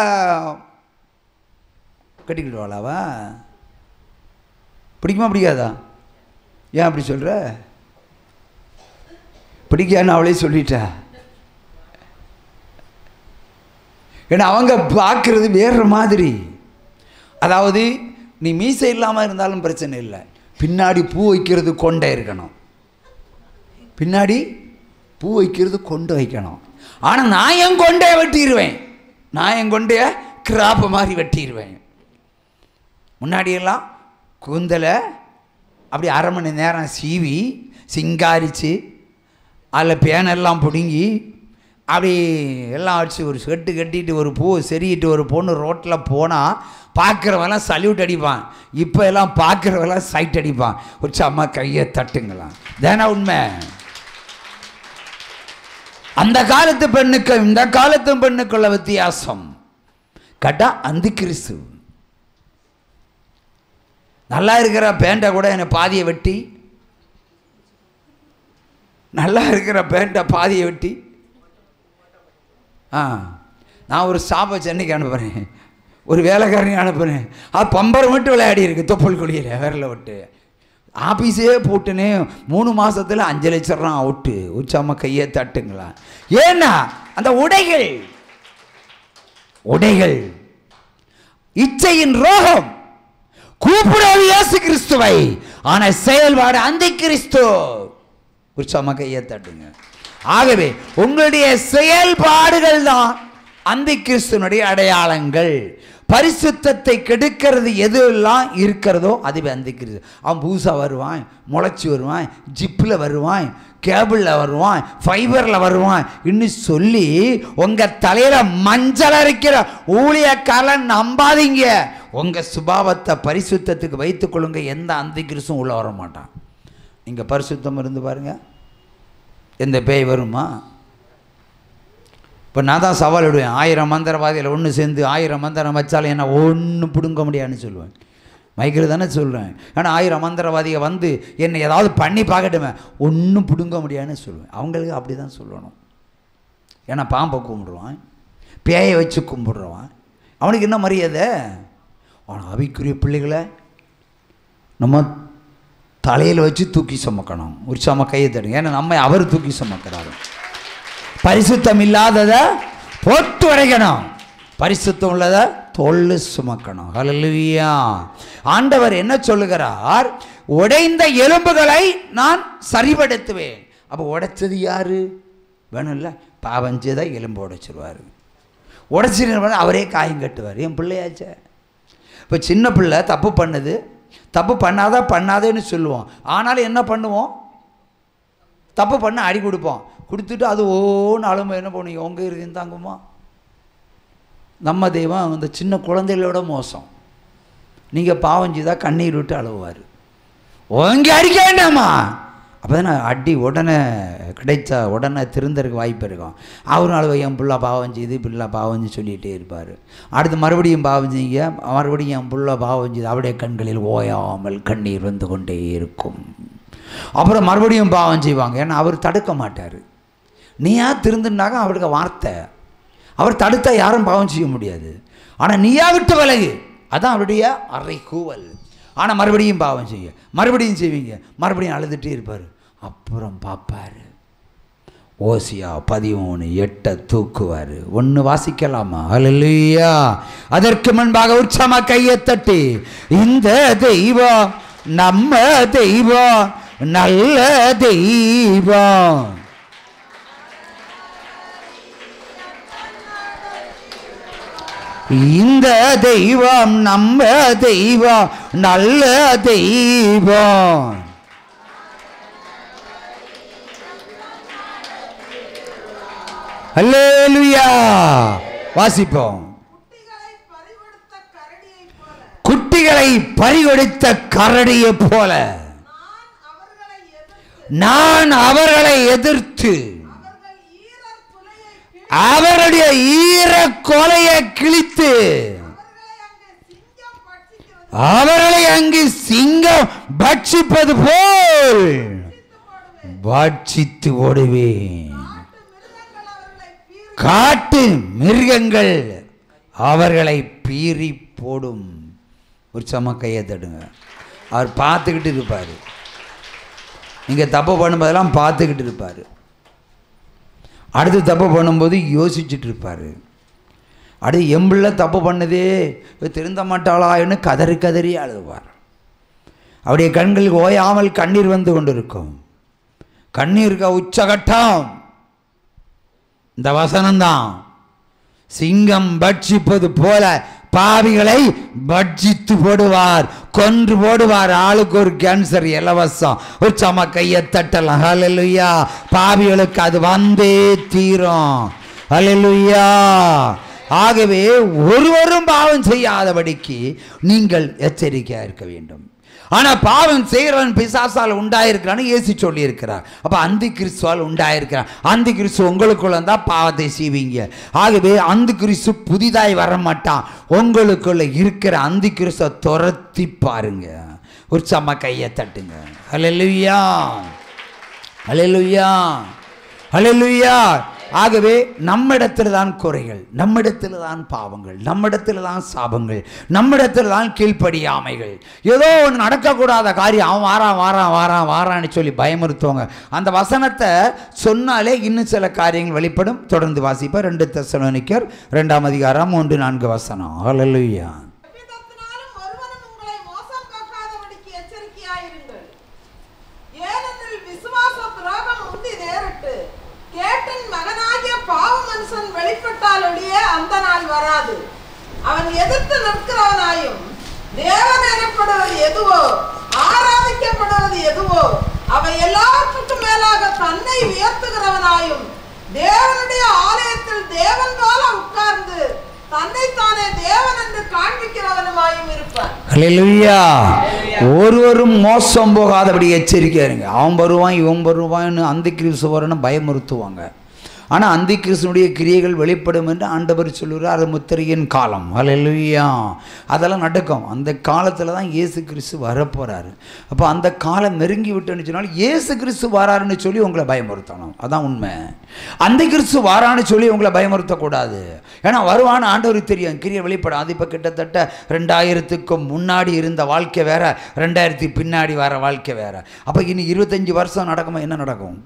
Speaker 3: கட்டிக்கிடுவாளாவா? பிடிக்குமா பிடிக்காதா? ஏன் அப்படி சொல்கிற? பிடிக்கான்னு அவளே சொல்லிட்டா. ஏன்னா அவங்க பார்க்குறது வேறு மாதிரி. அதாவது நீ மீசை இல்லாமல் இருந்தாலும் பிரச்சனை இல்லை, பின்னாடி பூ வைக்கிறது கொண்டே இருக்கணும். பின்னாடி பூ வைக்கிறது கொண்டு வைக்கணும். ஆனால் நான் என் கொண்டே வெட்டிடுவேன். நான் என் கொண்டே கிராப்பு மாதிரி வெட்டிடுவேன். முன்னாடியெல்லாம் கூந்தலை அப்படி 1/2 மணி நேரம் சீவி சிங்காரித்து அதில் பேனெல்லாம் பிடுங்கி அப்படி எல்லாம் வச்சு ஒரு செட்டு கட்டிட்டு ஒரு பூ செறியிட்டு ஒரு பொண்ணு ரோட்டில் போனால் பார்க்குறவெல்லாம் சல்யூட் அடிப்பான். இப்போ எல்லாம் பார்க்குறவெல்லாம் சைட் அடிப்பான். ஒரு அம்மா கையை தட்டுங்களாம். தானே உண்மை? அந்த காலத்து பெண்ணுக்கும் இந்த காலத்து பெண்ணுக்குள்ள வித்தியாசம் கேட்டா அந்தி கிறிஸ்து. நல்லா இருக்கிற பேண்டை கூட என்னை பாதியை வெட்டி, நல்லா இருக்கிற பேண்டை பாதியை வெட்டி நான் ஒரு ஸ்டாப்பை சென்னைக்கு அனுப்புகிறேன், ஒரு வேலைக்காரனை அனுப்புகிறேன். அது பம்பரை மட்டும் விளையாடி இருக்கு தொப்பல் குழியில் விரல விட்டு. ஆஃபீஸே போட்டுனே 3 மாதத்தில் 5 லட்சம் ரூபா அவுட்டு. உச்சாம கையை தட்டுங்களா? ஏன்னா அந்த உடைகள் உடைகள் இச்சையின் ரோகம். கூப்பிடுவது இயேசு கிறிஸ்துவை, ஆனால் செயல்பாடு அந்தி கிறிஸ்து. உற்சாம கையை தட்டுங்க. ஆகவே உங்களுடைய செயல்பாடுகள் தான் அந்தி கிறிஸ்துவனுடைய அடையாளங்கள். பரிசுத்தத்தை கெடுக்கிறது எதுலாம் இருக்கிறதோ அதுவே அந்தி கிறிஸ்து. அவன் புதுசாக வருவான், முளைச்சி வருவான், ஜிப்பில் வருவான், கேபிளில் வருவான், ஃபைபரில் வருவான் இன்னும் சொல்லி உங்கள் தலையில் மஞ்சள் அரைக்கிற ஊழியக்காரன் நம்பாதீங்க. உங்கள் சுபாவத்தை பரிசுத்தத்துக்கு வைத்துக் கொள்ளுங்க. எந்த அந்தி கிறிஸ்துவும் உள்ள வர மாட்டான். நீங்கள் பரிசுத்தம் இருந்து பாருங்க, எந்த பேய் வருமா? இப்போ நான் தான் சவால் விடுவேன், 1000 மந்திரவாதியில் ஒன்று சேர்ந்து 1000 மந்திரம் வச்சாலும் என்ன ஒன்றும் பிடுங்க முடியாதுன்னு சொல்லுவேன். மைக்கில் தானே சொல்கிறேன். ஆனால் 1000 மந்திரவாதியை வந்து என்னை ஏதாவது பண்ணி பார்க்கட்டுமே, ஒன்றும் பிடுங்க முடியாதுன்னு சொல்லுவேன். அவங்களுக்கு அப்படி தான் சொல்லணும். ஏன்னா பாம்பை கும்பிடுவான், பேயை வச்சு கும்பிடுறவான், அவனுக்கு என்ன மரியாதை? ஆனால் அவிக்குரிய பிள்ளைகளை நம்ம தலையில் வச்சு தூக்கி சுமக்கணும். உற்சாகமாக கையை தடுங்க. ஏன்னா நம்ம அவர் தூக்கி சுமக்கிறாரு. பரிசுத்தம் இல்லாததை போட்டு உடைக்கணும், பரிசுத்தம் உள்ளதை தோல் சுமக்கணும். ஹல்லேலூயா. ஆண்டவர் என்ன சொல்லுகிறார்? உடைந்த எலும்புகளை நான் சரிபடுத்துவேன். அப்போ உடைச்சது யாரு வேணும்ல? பாவம் செய்தா எலும்பு உடைச்சிருவார். உடைச்சிருந்த அவரே காயம் கட்டுவார். என் பிள்ளையாச்சே. இப்போ சின்ன பிள்ளை தப்பு பண்ணுது, தப்பு பண்ணாதேன்னு சொல்லுவோம். ஆனாலும் என்ன பண்ணுவோம்? தப்பு பண்ண அடி கொடுப்போம். கொடுத்துட்டு அது நாளும் என்ன பண்ணுவோம்? உங்க இறுதியும் தாங்குமா? நம்ம தெய்வம் அந்த சின்ன குழந்தைகளோட மோசம். நீங்கள் பாவம் செய்தால் கண்ணீர் விட்டு அழுவார். உங்க அடிக்க வேண்டாமா? அப்போ தானே அடி உடனே கிடைச்சா உடனே திருந்தருக்கு வாய்ப்பு இருக்கும். அவரும் அழுவ, என் பிள்ளை பாவம் செய்து பிள்ளை பாவம் சொல்லிகிட்டே இருப்பார். அடுத்து மறுபடியும் பாவம் செய்ய, மறுபடியும் என் பிள்ளை பாவம் செய்து அவருடைய கண்களில் ஓயாமல் கண்ணீர் வந்து கொண்டே இருக்கும். அப்புறம் மறுபடியும் பாவம் செய்வாங்க. ஏன்னா அவர் தடுக்க மாட்டார். நீயா திருந்துனாக்க அவருக்கு வார்த்தை. அவர் தடுத்தா யாரும் பாவம் செய்ய முடியாது. ஆனால் நீயா விட்டு விலகு, அதான் அவருடைய அறைகூவல். ஆனால் மறுபடியும் பாவம் செய்ய, மறுபடியும் செய்வீங்க, மறுபடியும் அழுதுகிட்டே இருப்பார். அப்புறம் பார்ப்பார். ஓசியா 13:8 தூக்குவார். ஒன்று வாசிக்கலாமா? ஹல்லேலூயா. அதற்கு முன்பாக உற்சாகமா கையை தட்டி, இந்த தெய்வம் நம்ம தெய்வம், நல்ல தெய்வம். இந்த தெய்வம் நம்ம தெய்வம், நல்ல தெய்வம். அல்லேலூயா. வாசிப்போம். குட்டிகளை பறிகொடுத்த கரடியை போல நான் அவர்களை எதிர்த்து அவருடைய ஈர கொலையை கிழித்து அவர்களை அங்கு சிங்கம் பட்சிப்பது போல் பட்சித்து ஓடுவேன். காட்டு மிருகங்கள் அவர்களை பீறி போடும். ஒரு சம கையை தடுங்க. அவர் பார்த்துக்கிட்டு இருப்பார். நீங்கள் தப்பு பண்ணும்போதெல்லாம் பார்த்துக்கிட்டு இருப்பார். அடுத்து தப்பு பண்ணும்போது யோசிச்சுட்டு இருப்பார். அடுத்து எம்பிள்ள தப்பு பண்ணதே திருந்த மாட்டாளான்னு கதறி கதறி அழுவார். அவருடைய கண்களுக்கு ஓயாமல் கண்ணீர் வந்து கொண்டிருக்கும். கண்ணீருக்கு உச்சகட்டம் இந்த வசனம்தான். சிங்கம் பட்சிப்பது போல பாவிகளை பட்சித்து போடுவார், கொன்று போடுவார். ஆளுக்கு ஒரு கேன்சர் இலவசம். ஒரு சம கையை தட்டலாம். ஹல்லேலூயா. பாவிகளுக்கு அது வந்தே தீரும். ஹல்லேலூயா. ஆகவே ஒருவரும் பாவம் செய்யாதபடிக்கு நீங்கள் எச்சரிக்கையாக இருக்க வேண்டும். ஆனால் பாவம் செய்கிறவன் பிசாசால் உண்டாயிருக்கிறான்னு இயேசு சொல்லி இருக்கிறார். அப்போ அந்தி கிறிஸ்துவால் உண்டாயிருக்கிறான். அந்தி கிறிஸ்து உங்களுக்குள்ள தான் பாவத்தை செய்வீங்க. ஆகவே அந்தி கிறிஸ்து புதிதாய் வரமாட்டான். உங்களுக்குள்ள இருக்கிற அந்தி கிறிஸ்துவை துரத்தி பாருங்க. உற்சாகமா கையை தட்டுங்க. ஹல்லேலூயா, ஹல்லேலூயா, ஹல்லேலூயா. ஆகவே நம்மிடத்தில் தான் குறைகள், நம்மிடத்தில் தான் பாவங்கள், நம்மிடத்தில் தான் சாபங்கள், நம்மிடத்தில் தான் கீழ்ப்படியாமைகள். ஏதோ ஒன்று நடக்கக்கூடாத காரியம் அவன் வாரான் வாரான் வாரான் வாரான்னு சொல்லி பயமுறுத்துவாங்க. அந்த வசனத்தை சொன்னாலே இன்னும் சில காரியங்கள் வெளிப்படும். தொடர்ந்து வாசிப்போம். 2 தெசலோனிக்கர் 2ஆம் அதிகாரம் 3-4 வசனம். ஹல்லேலூயா.
Speaker 6: வராது. அவன் எதிர்த்து நிற்கிறவனாயும் தேவன் எனப்படுவது எதுவோ ஆராதிக்கப்படுவது எதுவோ அவை எல்லாற்றுக்கும் மேலாக தன்னை உயர்த்துகிறவனாயும் தேவனுடைய ஆலயத்தில் தேவன் போல உட்கார்ந்து தன்னைத்தானே தேவன் என்று காண்பிக்கிறவனுமாயும் இருப்பான்.
Speaker 3: ஹல்லேலூயா. ஒருவரும் மோசம் போகாதபடி எச்சரிக்கையா இருங்க. அவன் வருவான் இவன் வருவான்னு அந்தி கிறிஸ்து வரணும் பயமுறுத்துவாங்க. ஆனால் அந்தி கிறிஸ்துனுடைய கிரியைகள் வெளிப்படும் என்று ஆண்டவர் சொல்லுகிறார். அது முத்திரையின் காலம். ஹல்லேலூயா. அதெல்லாம் நடக்கும். அந்த காலத்தில் தான் இயேசு கிறிஸ்து வரப்போகிறாரு. அப்போ அந்த காலம் நெருங்கி விட்டுன்னு சொன்னால் இயேசு கிறிஸ்து வராருன்னு சொல்லி உங்களை பயமுறுத்தணும். அதான் உண்மை. அந்தி கிறிஸ்து வாரான்னு சொல்லி உங்களை பயமுறுத்தக்கூடாது. ஏன்னா வருவான்னு ஆண்டவருக்கு தெரியும், கிரியை வெளிப்படும். அது இப்போ கிட்டத்தட்ட 2000க்கு முன்னாடி இருந்த வாழ்க்கை வேற, 2000 பின்னாடி வர வாழ்க்கை வேற. அப்போ இனி 25 வருஷம் நடக்குமா? என்ன நடக்கும்?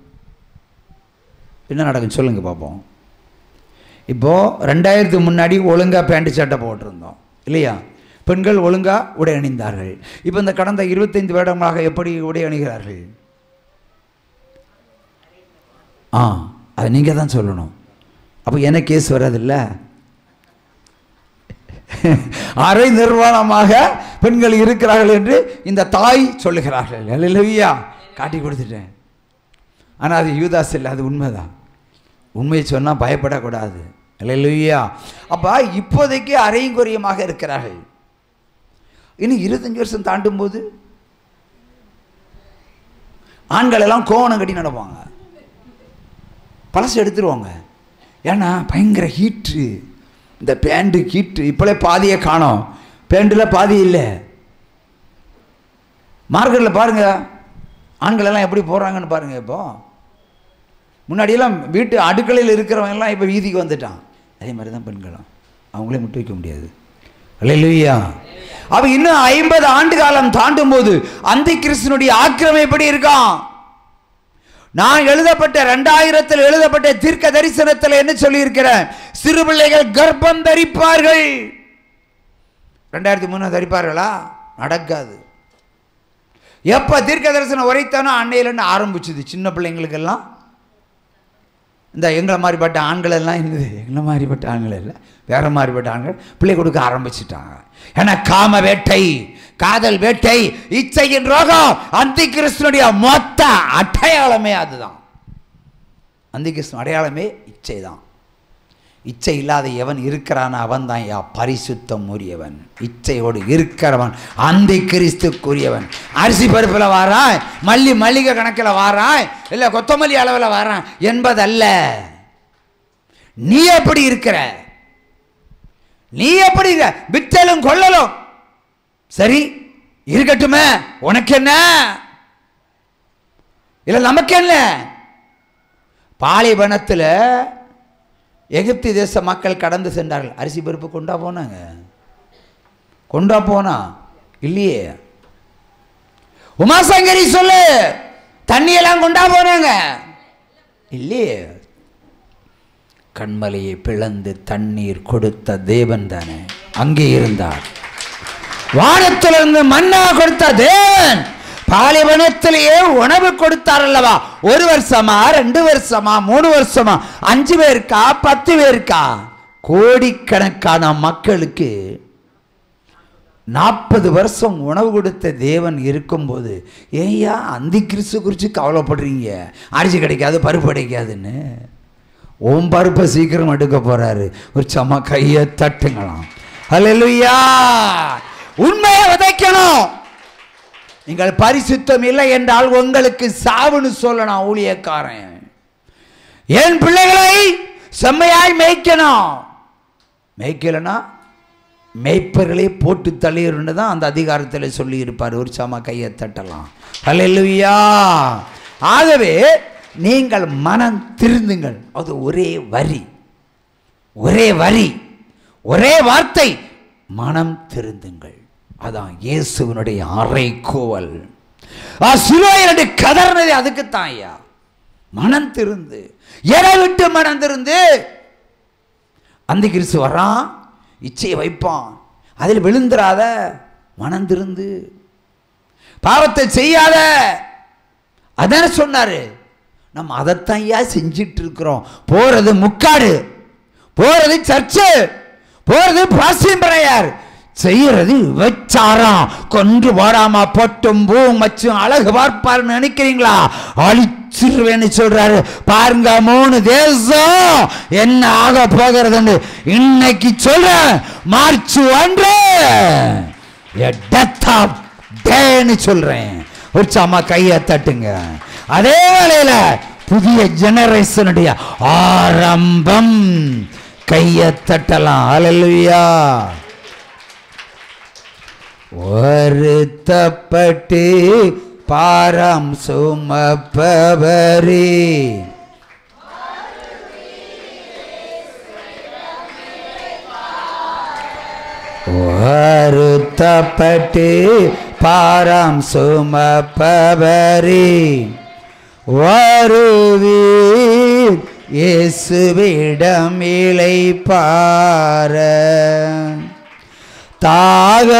Speaker 3: என்ன நடக்கும் சொல்லுங்கள் பார்ப்போம். இப்போது 2000 முன்னாடி ஒழுங்காக பேண்ட் சட்டை போட்டிருந்தோம் இல்லையா? பெண்கள் ஒழுங்காக உடை அணிந்தார்கள். இப்போ இந்த கடந்த 25 வருடங்களாக எப்படி உடை அணிகிறார்கள்? அதை நீங்கள் தான் சொல்லணும். அப்போ என்ன கேஸ் வராதில்ல? அரை நிர்வாணமாக பெண்கள் இருக்கிறார்கள் என்று இந்த தாய் சொல்லுகிறார்கள். அல்லேலூயா. காட்டி கொடுத்துட்டேன். ஆனால் அது யூதாஸ் இல்லை, அது உண்மைதான். உண்மையை சொன்னால் பயப்படக்கூடாது. அல்லேலூயா. அப்போ இப்போதைக்கு அரையும் குறையமாக இருக்கிறார்கள். இனி 25 வருஷம் தாண்டும் போது ஆண்கள் எல்லாம் கோவணம் கட்டி நடப்பாங்க, பழசு எடுத்துருவாங்க. ஏன்னா பயங்கர ஹீட்டு, இந்த பேண்ட்டு ஹீட்டு. இப்போலே பாதியை காணோம், பேண்டில் பாதி இல்லை. மார்க்கெட்டில் பாருங்கள் ஆண்கள் எல்லாம் எப்படி போகிறாங்கன்னு பாருங்கள். இப்போ முன்னாடியெல்லாம் வீட்டு அடுக்கலையில் இருக்கிறவங்க எல்லாம் இப்போ வீதிக்கு வந்துட்டான். அதே மாதிரி தான் பெண்களும், அவங்களே முட்டு வைக்க முடியாது. அல்லேலூயா. அப்ப இன்னும் 50 ஆண்டு காலம் தாண்டும் போது அந்தி கிறிஸ்துனுடைய ஆக்கிரமம் எப்படி இருக்கான்? நான் எழுதப்பட்ட 2000 எழுதப்பட்ட தீர்க்க தரிசனத்தில் என்ன சொல்லி இருக்கிறேன்? சிறு பிள்ளைகள் கர்ப்பம் தரிப்பார்கள். 2003 தரிப்பார்களா? நடக்காது. எப்ப தீர்க்க தரிசனம் உரைத்தானோ அன்னையிலன்னு ஆரம்பிச்சுது. சின்ன பிள்ளைங்களுக்கெல்லாம் இந்த எங்களை மாதிரிப்பட்ட ஆண்கள் எல்லாம் இருந்தது. எங்களை மாதிரிப்பட்ட ஆண்கள் இல்லை, வேற மாதிரிப்பட்ட ஆண்கள் பிள்ளை கொடுக்க ஆரம்பிச்சுட்டாங்க. ஏன்னா காம வேட்டை, காதல் வேட்டை, இச்சையின் ரோகம் அந்தி கிறிஸ்துனுடைய மொத்த அடையாளமே அதுதான். அந்தி கிறிஸ்து அடையாளமே இச்சை தான். இச்சை இல்லாத எவன் இருக்கிறான் அவன் தான் பரிசுத்தம் உரியவன். இச்சையோடு இருக்கிறவன் அந்தி கிறிஸ்துக்குரியவன். அரிசி பருப்பில் வாரான், மல்லிகை கணக்கில் வாரான், இல்லை கொத்தமல்லி அளவில் வாரான் என்பதல்ல. நீ எப்படி இருக்கிற? நீ எப்படி வித்தலும் கொள்ளலும் சரி இருக்கட்டுமே, உனக்கு என்ன இல்லை நமக்கு என்ன? பாலைவனத்தில் எகிப்து தேச மக்கள் கடந்து சென்றார்கள். அரிசி பருப்பு கொண்டா போனாங்க? கொண்டா போனா இல்லையே. உமாசங்கரி சொல்லு, தண்ணியெல்லாம் கொண்டா போனாங்க இல்லையே. கண்மலையை பிளந்து தண்ணீர் கொடுத்த தேவன் தானே அங்கே இருந்தார். வானத்திலிருந்து மன்னா கொடுத்த தேவன் பாலைவனத்திலேயே உணவு கொடுத்தார் அல்லவா? 1 வருஷமா 2 வருஷமா 3 வருஷமா 5 பேருக்கா 10 பேருக்கா? கோடிக்கணக்கான மக்களுக்கு 40 வருஷம் உணவு கொடுத்த தேவன் இருக்கும்போது ஏய்யா அந்தி கிறிஸ்து குறித்து கவலைப்படுறீங்க? அரிசி கிடைக்காது, பருப்பு கிடைக்காதுன்னு. ஓம் பருப்பை சீக்கிரம் எடுக்க போறாரு. ஒரு சம கையை தட்டுங்களாம். அல்லேலூயா. உண்மையை விதைக்கணும். நீங்கள் பரிசுத்தம் இல்லை என்றால் உங்களுக்கு சாவுன்னு சொல்லணும் ஊழியக்காரன். என் பிள்ளைகளை செம்மையாய் மேய்க்கணும். மேய்க்கலனா மேய்ப்பர்களே போட்டு தள்ளிடுன்னு தான் அந்த அதிகாரத்தில் சொல்லி இருப்பார். ஒரு சம கையை தட்டலாம். அல்லேலூயா. ஆகவே நீங்கள் மனம் திருந்துங்கள். அது ஒரே வரி, ஒரே வரி, ஒரே வார்த்தை, மனம் திருந்துங்கள். அதான் இயேசுவினுடைய அறைகூவல். சிலுவையினுடைய கதர்னது அதுக்குத்தான் ஐயா. மனம் திருந்து, எதை விட்டு மனம் திருந்து. அந்தி கிறிஸ்து வரான், இச்சையை வைப்பான், அதில் விழுந்துராத, மனம் திருந்து, பாவத்தை செய்யாத. அதான சொன்னாரு. நம்ம அதைத்தான் ஐயா செஞ்சிட்டு இருக்கிறோம். போறது முக்காடு, போறது சர்ச்சு, போறது பாசியம்பரையார், செய்யறது வச்சாராம். கொன்று போடாம பொட்டும் பூ மச்சும் அழகு பார்ப்பாருன்னு நினைக்கிறீங்களா? அழிச்சிருவேன்னு சொல்றாரு. பாருங்க 3 தேசம் என்ன ஆக போகிறதுன்னு இன்னைக்கு சொல்றேன். மார்ச் 1 டெத் ஆஃப் டேன்னு சொல்றேன். ஒரு சம கையை தட்டுங்க. அதே வேளையில புதிய ஜெனரேஷனுடைய ஆரம்பம். கையை தட்டலாம். ஹல்லேலூயா. வருத்தப்பட்டு பாரம் சுமப்பவரே, வருத்தப்பட்டு பாரம் சுமப்பவரே, வருவீர் இயேசுவிடம் இளைப்பாற. தாகமுள்ளோரே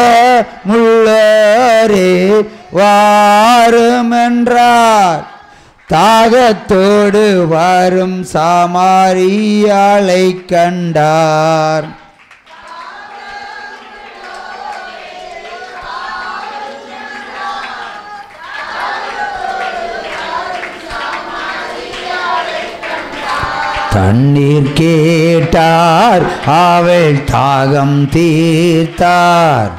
Speaker 3: வாருமென்றார், தாகத்தோடு வரும் சமாரியாளை கண்டார். தண்ணீர் கேட்டார், அவள் தாகம் தீர்த்தார்.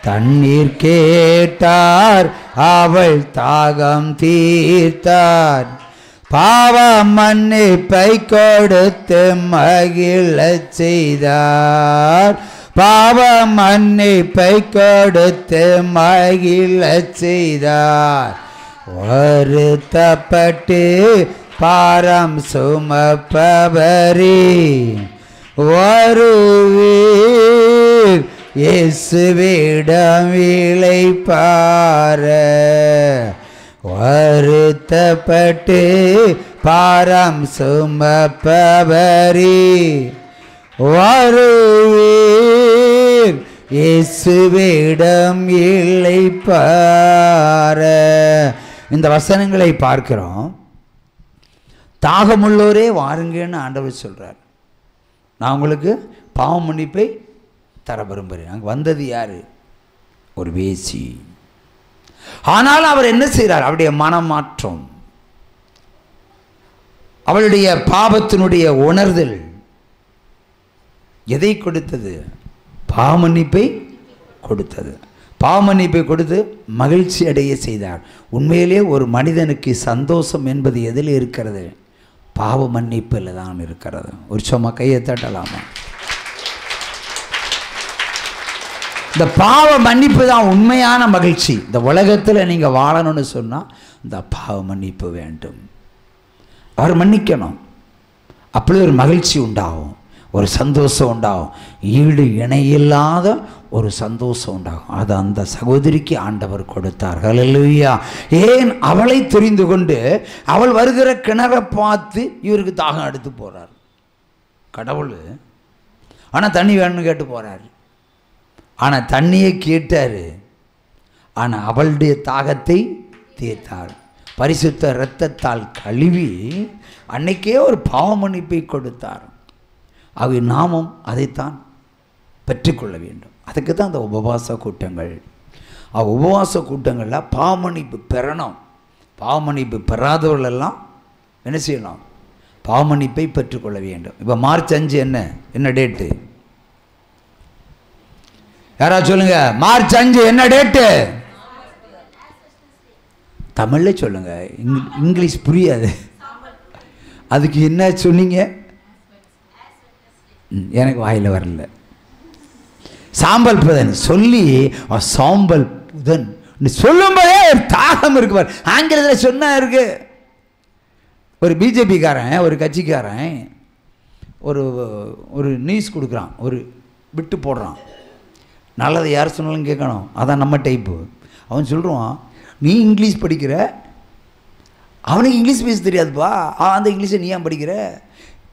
Speaker 3: தண்ணீர் கேட்டார், அவள் தாகம் தீர்த்தார். பாவ மன்னிப்பை கொடுத்து மகிழச் செய்தார். பாவ மன்னிப்பை கொடுத்து மகிழச் செய்தார். வருத்தப்பட்டு பாரம் சுமப்பவரே, வருவீர் இயேசுவிடம் இளைப்பாற. வருத்தப்பட்டு பாரம் சுமப்பவரே, வருவீர் இயேசுவிடம் இளைப்பாற. இந்த வசனங்களை பார்க்கிறோம். தாகமுள்ளோரே வாருங்கன்னு ஆண்டவர் சொல்கிறார். நான் உங்களுக்கு பாவ மன்னிப்பை தர விரும்புகிறேன். அங்கே வந்தது யார்? ஒரு வேசி. ஆனால் அவர் என்ன செய்கிறார்? அவருடைய மனமாற்றம், அவளுடைய பாவத்தினுடைய உணர்தல் எதை கொடுத்தது? பாவ மன்னிப்பை கொடுத்தது. பாவ மன்னிப்பை கொடுத்து மகிழ்ச்சி அடைய செய்தார். உண்மையிலே ஒரு மனிதனுக்கு சந்தோஷம் என்பது எதில் இருக்கிறது? பாவ மன்னிப்பில் தான் இருக்கிறது. ஒரு சும்மா கையை தட்டலாமா? இந்த பாவ மன்னிப்பு தான் உண்மையான மகிழ்ச்சி. இந்த உலகத்தில் நீங்கள் வாழணும்னு சொன்னால் இந்த பாவ மன்னிப்பு வேண்டும். அவர் மன்னிக்கணும். அப்படி ஒரு மகிழ்ச்சி உண்டாகும், ஒரு சந்தோஷம் உண்டாகும், ஈடு இணையில்லாத ஒரு சந்தோஷம் உண்டாகும். அது அந்த சகோதரிக்கு ஆண்டவர் கொடுத்தார். ஹல்லேலூயா. ஏன்? அவளை தெரிந்து கொண்டு அவள் வருகிற கிணறை பார்த்து இவருக்கு தாகம் எடுத்து போகிறார் கடவுள். ஆனால் தண்ணி வேணும்னு கேட்டு போகிறார். ஆனால் தண்ணியை கேட்டார். ஆனால் அவளுடைய தாகத்தை தீர்த்தார். பரிசுத்த இரத்தத்தால் கழுவி அன்னைக்கே ஒரு பாவ மன்னிப்பை கொடுத்தார். அவை நாமும் அதைத்தான் பெற்றுக்கொள்ள வேண்டும். அதுக்கு தான் அந்த உபவாச கூட்டங்கள். உபவாச கூட்டங்களில் பாவ மன்னிப்பு பெறணும். பாவ மன்னிப்பு பெறாதவர்களெல்லாம் என்ன செய்யணும்? பாவ மன்னிப்பை பெற்றுக்கொள்ள வேண்டும். இப்போ மார்ச் 5 என்ன டேட்டு? யாராவது சொல்லுங்க. மார்ச் 5 என்ன டேட்டு? தமிழில் சொல்லுங்க, இங்கிலீஷ் புரியாது. அதுக்கு என்ன சொன்னீங்க? எனக்கு வாயில் வரல. சாம்பல் புதன் சொல்லி சாம்பல் புதன் சொல்லும்போதே ஒரு தாகம் இருக்கு பாரு. ஆங்கிலத்தில் சொன்னா இருக்கு. ஒரு பிஜேபிக்காரன், ஒரு கட்சிக்காரன் ஒரு நியூஸ் கொடுக்குறான், ஒரு விட்டு போடுறான். நல்லது யார் சொன்னாலும் கேட்கணும். அதான் நம்ம டைப்பு. அவன் சொல்கிறான், நீ இங்கிலீஷ் படிக்கிற, அவனுக்கு இங்கிலீஷ் பேச தெரியாதுப்பா, அந்த இங்கிலீஷை நீ ஏன் படிக்கிற?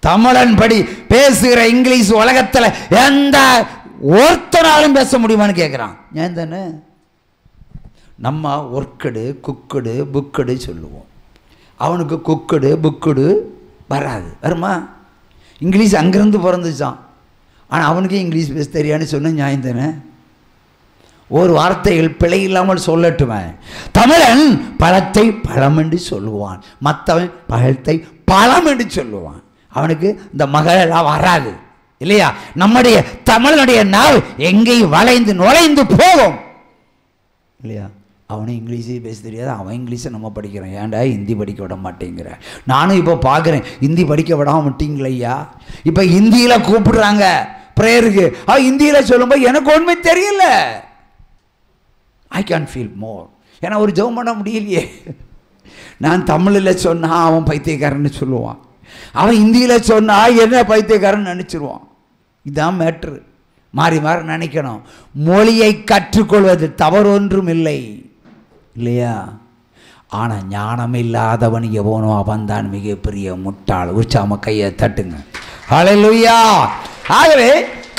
Speaker 3: தமிழன் படி பேசுகிற இங்கிலீஷ் உலகத்தில் எந்த ஒருத்தனாலும் பேச முடியுமான்னு கேட்குறான். ஏன் தானே? நம்ம ஒர்க்கடு, குக்கடு, புக்கடு சொல்லுவோம். அவனுக்கு குக்கடு புக்கடு வராது. வருமா? இங்கிலீஷ் அங்கேருந்து பிறந்துச்சான். ஆனால் அவனுக்கே இங்கிலீஷ் பேச தெரியான்னு சொன்ன நியாயம் தானே? ஒரு வார்த்தைகள் பிழை இல்லாமல் சொல்லட்டுமே. தமிழன் பழத்தை பழம் என்று சொல்லுவான், மற்றவன் பழத்தை பழம் என்று சொல்லுவான். அவனுக்கு இந்த மகளெல்லாம் வராது இல்லையா? நம்முடைய தமிழனுடைய நாள் எங்கேயும் வளைந்து நுழைந்து போகும் இல்லையா? அவனும் இங்கிலீஷே பேச தெரியாது, அவன் இங்கிலீஷை நம்ம படிக்கிறோம். ஏன்டா ஹிந்தி படிக்க விட மாட்டேங்கிற? நானும் இப்போ பார்க்குறேன், ஹிந்தி படிக்க விடாம விட்டீங்களையா. இப்போ ஹிந்தியில் கூப்பிடுறாங்க ப்ரேயருக்கு, ஹிந்தியில் சொல்லும்போது எனக்கு ஒன்றுமே தெரியல. I can feel more. ஏன்னா ஒரு ஜெபம் பண்ண முடியலையே. நான் தமிழில் சொன்னால் அவன் பைத்தியக்காரன்னு சொல்லுவான், அவன் ஹிந்தியில் சொன்னால் என்ன பைத்தியக்காரன்னு நினச்சிருவான். இதுதான் மேட்ரு. மாறி மாறி நினைக்கணும். மொழியை கற்றுக்கொள்வது தவறு ஒன்றும் இல்லை, இல்லையா? ஆனால் ஞானம் இல்லாதவன் எவனோ அவன்தான் மிகப்பெரிய முட்டாள். உற்சாகமாக கையை தட்டுங்க. ஹல்லேலூயா. ஆகவே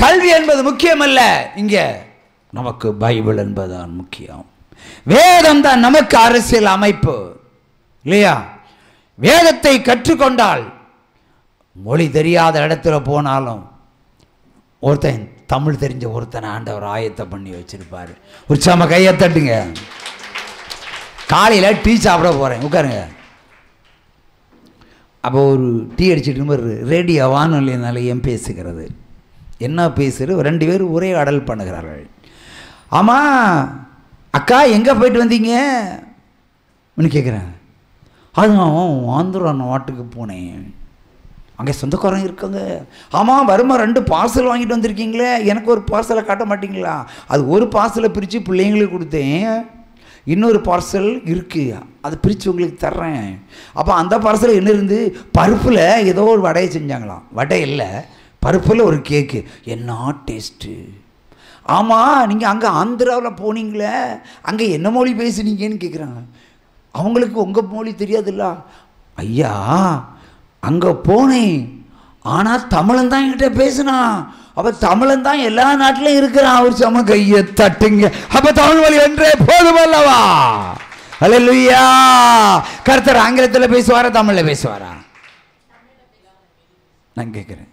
Speaker 3: கல்வி என்பது முக்கியமல்ல, இங்கே நமக்கு பைபிள் என்பதுதான் முக்கியம். வேதம் தான் நமக்கு அரசியல் அமைப்பு, இல்லையா? வேதத்தை கற்றுக்கொண்டால் மொழி தெரியாத இடத்துல போனாலும் ஒருத்தன் தமிழ் தெரிஞ்ச ஒருத்தனை ஆண்டவர் ஆயத்தை பண்ணி வச்சிருப்பாரு. உற்சாகமாக கையை தட்டுங்க. காலையில் டீ சாப்பிட போகிறேன், உட்காருங்க. அப்போ ஒரு டீ அடிச்சுட்டு ரேடியோ வானொலியினாலையும் பேசுகிறது. என்ன பேசுகிறது? 2 பேர் ஒரே அடல் பண்ணுகிறார்கள். ஆமாம் அக்கா எங்கே போயிட்டு வந்தீங்க அப்படின்னு கேட்குறேன். அது ஆந்திரா நாட்டுக்கு போனேன், அங்கே சொந்தக்காரங்க இருக்காங்க. ஆமாம் வருமா 2 பார்சல் வாங்கிட்டு வந்திருக்கீங்களே, எனக்கு ஒரு பார்சலை காட்ட மாட்டிங்களா? அது ஒரு பார்சலை பிரித்து பிள்ளைங்களுக்கு கொடுத்தேன், இன்னொரு பார்சல் இருக்குது, அதை பிரித்து உங்களுக்கு தர்றேன். அப்போ அந்த பார்சல் என்ன இருந்து, பருப்பில் ஏதோ ஒரு வடையை செஞ்சாங்களாம். வடை இல்லை, பருப்பில் ஒரு கேக்கு. என்ன டேஸ்ட்டு! ஆமாம் நீங்கள் அங்கே ஆந்திராவில் போனீங்களே, அங்கே என்ன மொழி பேசுனீங்கன்னு கேட்குறாங்க. அவங்களுக்கு உங்கள் மொழி தெரியாதுல்ல. ஐயா அங்கே போனேன், ஆனால் தமிழன் தான் என்கிட்ட பேசினான். அப்போ தமிழன் தான் எல்லா நாட்டிலையும் இருக்கிறான். ஒரு சம கையை தட்டுங்க. அப்போ தமிழ் மொழி என்றே போதுமல்லவா? ஹல்லேலூயா. கர்த்தர் ஆங்கிலத்தில் பேசுவாரா, தமிழில் பேசுவாரா? நான் கேட்குறேன்.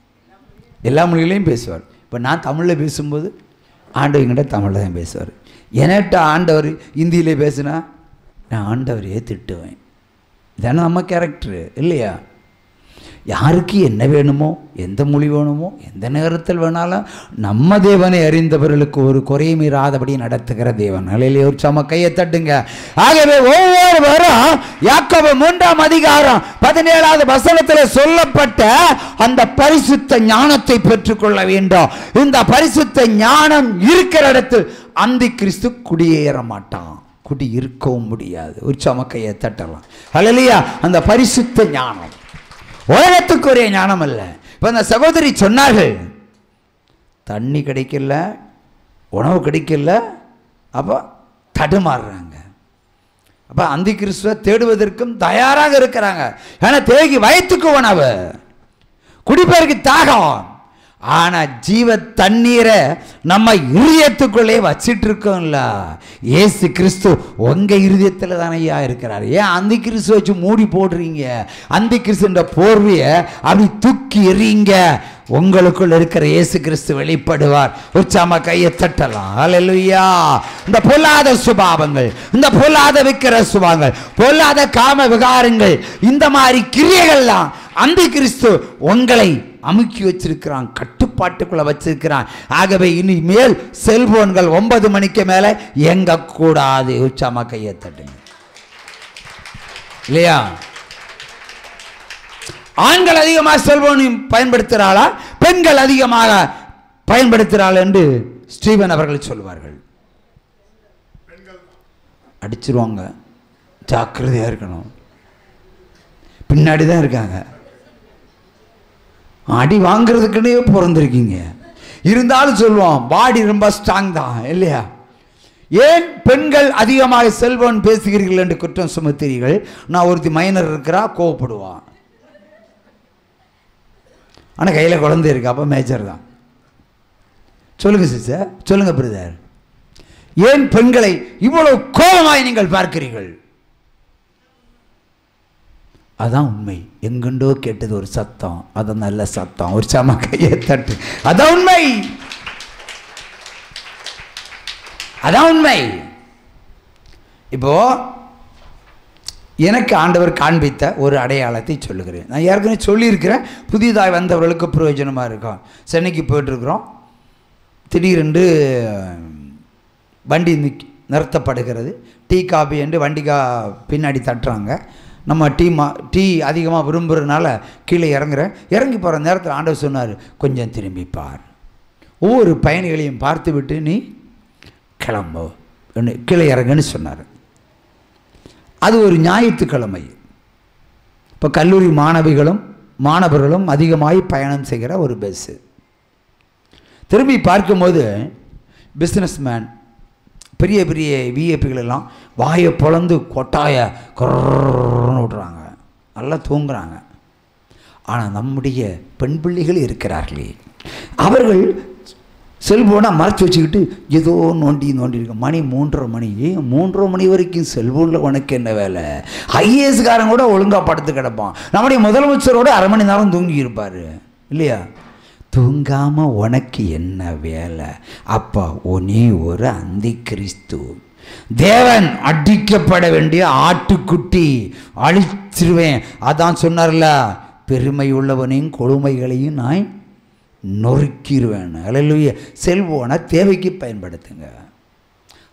Speaker 3: எல்லா மொழிகளையும் பேசுவார். இப்போ நான் தமிழில் பேசும்போது ஆண்டவர் என்கிட்ட தமிழில் தான் பேசுவார். என்கிட்ட ஆண்டவர் ஹிந்தியிலே பேசுனா நான் ஆண்டவரையே திட்டுவேன். இதானே நம்ம கேரக்டரு, இல்லையா? யாருக்கு என்ன வேணுமோ, எந்த மொழி வேணுமோ, எந்த நேரத்தில் வேணாலும் நம்ம தேவனை அறிந்தவர்களுக்கு ஒரு குறையும் இராதபடி நடத்துகிற தேவன். அல்லேலூயா. ஒரு சம கையை தட்டுங்க. ஆகவே ஒவ்வொருவரும் யாக்கோபு 3ஆம் அதிகாரம் 17வது வசனத்தில் சொல்லப்பட்ட அந்த பரிசுத்த ஞானத்தை பெற்றுக்கொள்ள வேண்டும். இந்த பரிசுத்த ஞானம் இருக்கிற இடத்தில் அந்தி கிறிஸ்து குடியேற மாட்டான், குடி இருக்கவும் முடியாது. ஒரு சம கையை தட்டலாம். அல்லேலூயா. அந்த பரிசுத்த ஞானம் உலகத்துக்கு ஒரே ஞானம் அல்ல. இப்போ அந்த சகோதரி சொன்னார்கள், தண்ணி கிடைக்கல, உணவு கிடைக்கல, அப்போ தடுமாறுறாங்க. அப்போ அந்தி கிறிஸ்துவை தேடுவதற்கும் தயாராக இருக்கிறாங்க. ஏன்னா தேகி வயிற்றுக்கு உணவு, குடிப்பதற்கு தாகம். ஆனால் ஜீவ தண்ணீரை நம்ம இருதயத்துக்குள்ளே வச்சிட்டு இருக்கோம்ல. இயேசு கிறிஸ்து உங்கள் இருதயத்தில் தானே ஐயா இருக்கிறார். ஏன் அந்தி கிறிஸ்து வச்சு மூடி போடுறீங்க? அந்தி கிறிஸ்துன்ற போர்வையை அப்படி தூக்கி எறிங்க. உங்களுக்குள்ள இருக்கிற இயேசு கிறிஸ்து வெளிப்படுவார். உற்சாகமா கையை தட்டலாம். ஹல்லேலூயா. இந்த பொல்லாத சுபாவங்கள், இந்த பொல்லாத விக்கிர சுபாவங்கள், பொல்லாத காம விகாரங்கள், இந்த மாதிரி கிரியைகள்லாம் அந்தி கிறிஸ்து உங்களை அமுக்கி வச்சிருக்கிறான், கட்டுப்பாட்டுக்குள்ள வச்சிருக்கிறான். ஆகவே இனிமேல் செல்போன்கள் 9 மணிக்கு மேல எங்க கூடாது. உச்சாமா கையை தட்டுங்க, இல்லையா? ஆண்கள் அதிகமாக செல்போனை பயன்படுத்துகிறாளா, பெண்கள் அதிகமாக பயன்படுத்துகிறாள் என்று ஸ்டீவன் அவர்கள் சொல்வார்கள். அடிச்சிருவாங்க, ஜாக்கிரதையா இருக்கணும். பின்னாடி தான் இருக்காங்க. அடி வாங்கிறதுக்குன்னே பிறந்திருக்கீங்க. இருந்தாலும் சொல்லுவோம், பாடி ரொம்ப ஸ்ட்ராங் தான், இல்லையா? ஏன் பெண்கள் அதிகமாக செல்போன் பேசுகிறீர்கள் என்று குற்றம் சுமத்துகிறீர்கள்? நான் ஒருத்தி மைனர் இருக்கிறா, கோவப்படுவான். ஆனால் கையில் குழந்தை இருக்கு, அப்போ மேஜர் தான். சொல்லுங்க சிஸ்டர், சொல்லுங்க பிரதர், ஏன் பெண்களை இவ்வளவு கோபமாய் நீங்கள் பார்க்கிறீர்கள்? அதான் உண்மை. எங்கண்டோ கேட்டது ஒரு சத்தம், அது நல்ல சத்தம். ஒரு சம கையை தட்டு. அதான் உண்மை, அதான் உண்மை. இப்போ எனக்கு ஆண்டவர் காண்பித்த ஒரு அடையாளத்தை சொல்லுகிறேன். நான் ஏற்கனவே சொல்லியிருக்கிறேன், புதிதாக வந்தவர்களுக்கு பிரயோஜனமாக இருக்கும். சென்னைக்கு போயிட்டுருக்குறோம், திடீரென்று வண்டி நிறுத்தப்படுகிறது. டீ காபி என்று வண்டிக்கா பின்னாடி தட்டுறாங்க. நம்ம டீ அதிகமாக விரும்புகிறதுனால கீழே இறங்கி போகிற நேரத்தில் ஆண்டவர் சொன்னார், கொஞ்சம் திரும்பிப்பார், ஒவ்வொரு பயணிகளையும் பார்த்து விட்டு நீ கிளம்பு, கீழே இறங்குன்னு சொன்னார். அது ஒரு ஞாயிற்றுக்கிழமை. இப்போ கல்லூரி மாணவர்களும் அதிகமாகி பயணம் செய்கிற ஒரு பஸ்ஸு. திரும்பி பார்க்கும்போது பிஸ்னஸ்மேன், பெரிய பெரிய விஐபிகள் எல்லாம் வாயை பொளந்து கொட்டாய கொர்ன்னு விட்றாங்க, நல்லா தூங்குறாங்க. ஆனால் நம்முடைய பெண் பிள்ளைகள் இருக்கிறார்களே, அவர்கள் செல்போனை மறைச்சி வச்சுக்கிட்டு ஏதோ நோண்டி இருக்க. மணி 3:30 மணி. 3:30 மணி வரைக்கும் செல்போனில் உனக்கு என்ன வேலை? ஐஏஎஸ்காரன் கூட ஒழுங்காக படுத்து கிடப்பான். நம்முடைய முதலமைச்சரோட 1/2 மணி நேரம் தூங்கி இருப்பார் இல்லையா? தூங்காமல் உனக்கு என்ன வேலை? அப்பா நீ ஒரு அந்தி கிறிஸ்து. தேவன் அடிக்கப்பட வேண்டிய ஆட்டுக்குட்டி, அழிச்சிருவேன். அதான் சொன்னார்ல, பெருமை உள்ளவனையும் கொடுமைகளையும் நான் நொறுக்கிடுவேன். அல்லேலூயா. செல்போனை தேவைக்கு பயன்படுத்துங்க,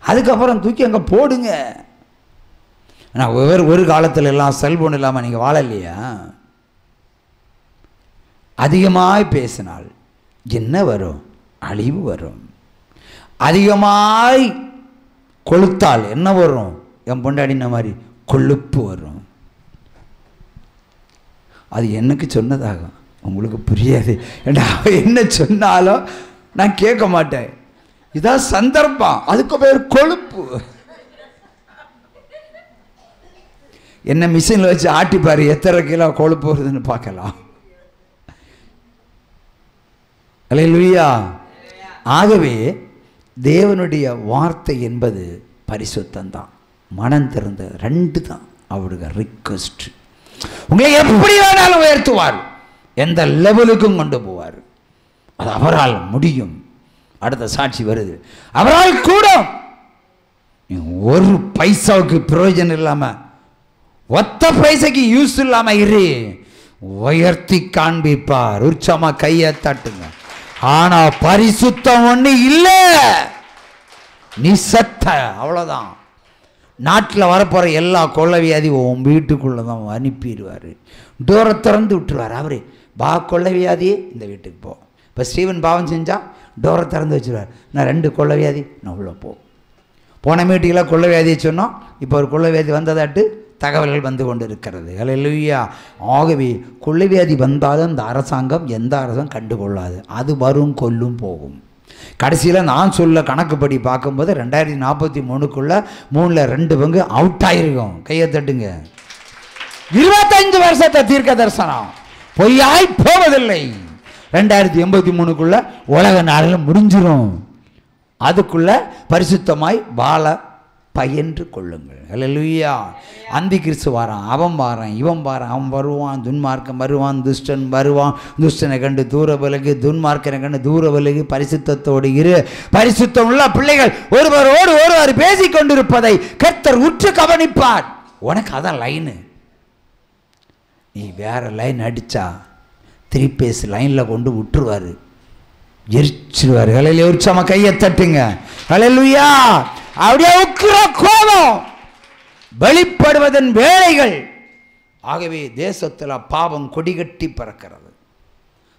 Speaker 3: அதுக்கப்புறம் தூக்கி அங்கே போடுங்க. ஆனால் ஒரு காலத்தில் எல்லாம் செல்போன் இல்லாமல் நீங்கள் வாழலையா? அதிகமாய் பேசினால் என்ன வரும்? அழிவு வரும். அதிகமாய் கொளுத்தால் என்ன வரும்? என் பொண்டாடின மாதிரி கொழுப்பு வரும். அது எனக்கு சொன்னதாகும், உங்களுக்கு புரியாது. என்ன சொன்னாலும் நான் கேட்க மாட்டேன். இதான் சந்தர்ப்பம், அதுக்கு பேர் கொழுப்பு. என்ன மிஷினில் வச்சு ஆட்டிப்பாரு, எத்தனை கிலோ கொழுப்பு வருதுன்னு பார்க்கலாம். அல்லேலூயா. ஆகவே தேவனுடைய வார்த்தை என்பது பரிசுத்தம்தான், மனம் திறந்த 2 தான் அவருடைய ரிக்வெஸ்ட். உங்களை எப்படி வேணாலும் உயர்த்துவார், எந்த லெவலுக்கும் கொண்டு போவார். அது அவரால் முடியும். அடுத்த சாட்சி வருது, அவரால் கூட ஒரு பைசாவுக்கு பிரயோஜனம் இல்லாமல், ஒத்த பைசாக்கு யூஸ் இல்லாமல் இரு, உயர்த்தி காண்பிப்பார். உற்சாகமா கையை தட்டுங்க. ஆனா பரிசுத்தம் ஒண்ணு இல்லை, நீ செத்த, அவ்வளோதான். நாட்டில் வரப்போகிற எல்லா கொள்ளவியாதி உன் வீட்டுக்குள்ளே தான் அனுப்பிடுவார். டோரை திறந்து விட்டுருவார். அவரே கொள்ளவியாதியே இந்த வீட்டுக்கு போ. இப்போ ஸ்டீவன் பாவம் செஞ்சால் டோரை திறந்து வச்சுருவார். நான் 2 கொள்ளவியாதி, நான் உள்ளே போன மீட்டிங்கில் கொள்ளவியாதியை சொன்னோம். இப்போ ஒரு கொள்ளவியாதி வந்ததாட்டு தகவல்கள் வந்து கொண்டு இருக்கிறது. அல்லேலூயா. ஆகவே கொள்ளவியாதி வந்தாலும் இந்த அரசாங்கம், எந்த அரசாங்கம் கண்டுகொள்ளாது. அது வரும், கொல்லும், போகும். கடைசியில் நான் சொல்ல கணக்குப்படி பார்க்கும்போது 2043க்குள்ள 3/2 பங்கு அவுட் ஆகிருக்கும். கையை தட்டுங்க. 25 வருஷத்தை தீர்க்க தரிசனம் பொய்யாய் போவதில்லை. 2083க்குள்ள உலக நாளில் முடிஞ்சிடும். அதுக்குள்ள பரிசுத்தமாய் வாழ பயின்று கொள்ளுங்கள். அல்லேலூயா. அந்தி கிறிஸ்து வாரான், அவன் வாரான், இவன் வாரான், அவன் வருவான், துன்மார்க்கன் வருவான், துஷ்டன் வருவான். துஷ்டனை கண்டு தூர விலகு, துன்மார்க்கனை கண்டு தூர விலகு, பரிசுத்தத்தோடு இரு. பரிசுத்தம் உள்ள பிள்ளைகள் ஒருவரோடு ஒருவர் பேசிக் கொண்டிருப்பதை கர்த்தர் உற்று கவனிப்பார். உனக்கு அதான் லைனு. நீ வேற லைன் அடிச்சா 3 பேஸ் லைனில் கொண்டு விட்டுருவார், எரிச்சிருவார். ஹல்லேலூயா. உற்சாகமா கையை தட்டுங்க. ஹல்லேலூயா. அப்படியே உக்கிர கோபம் வெளிப்படுவதன் வேளைகள். ஆகவே தேசத்தில் பாவம் கொடிகட்டி பறக்கிறது.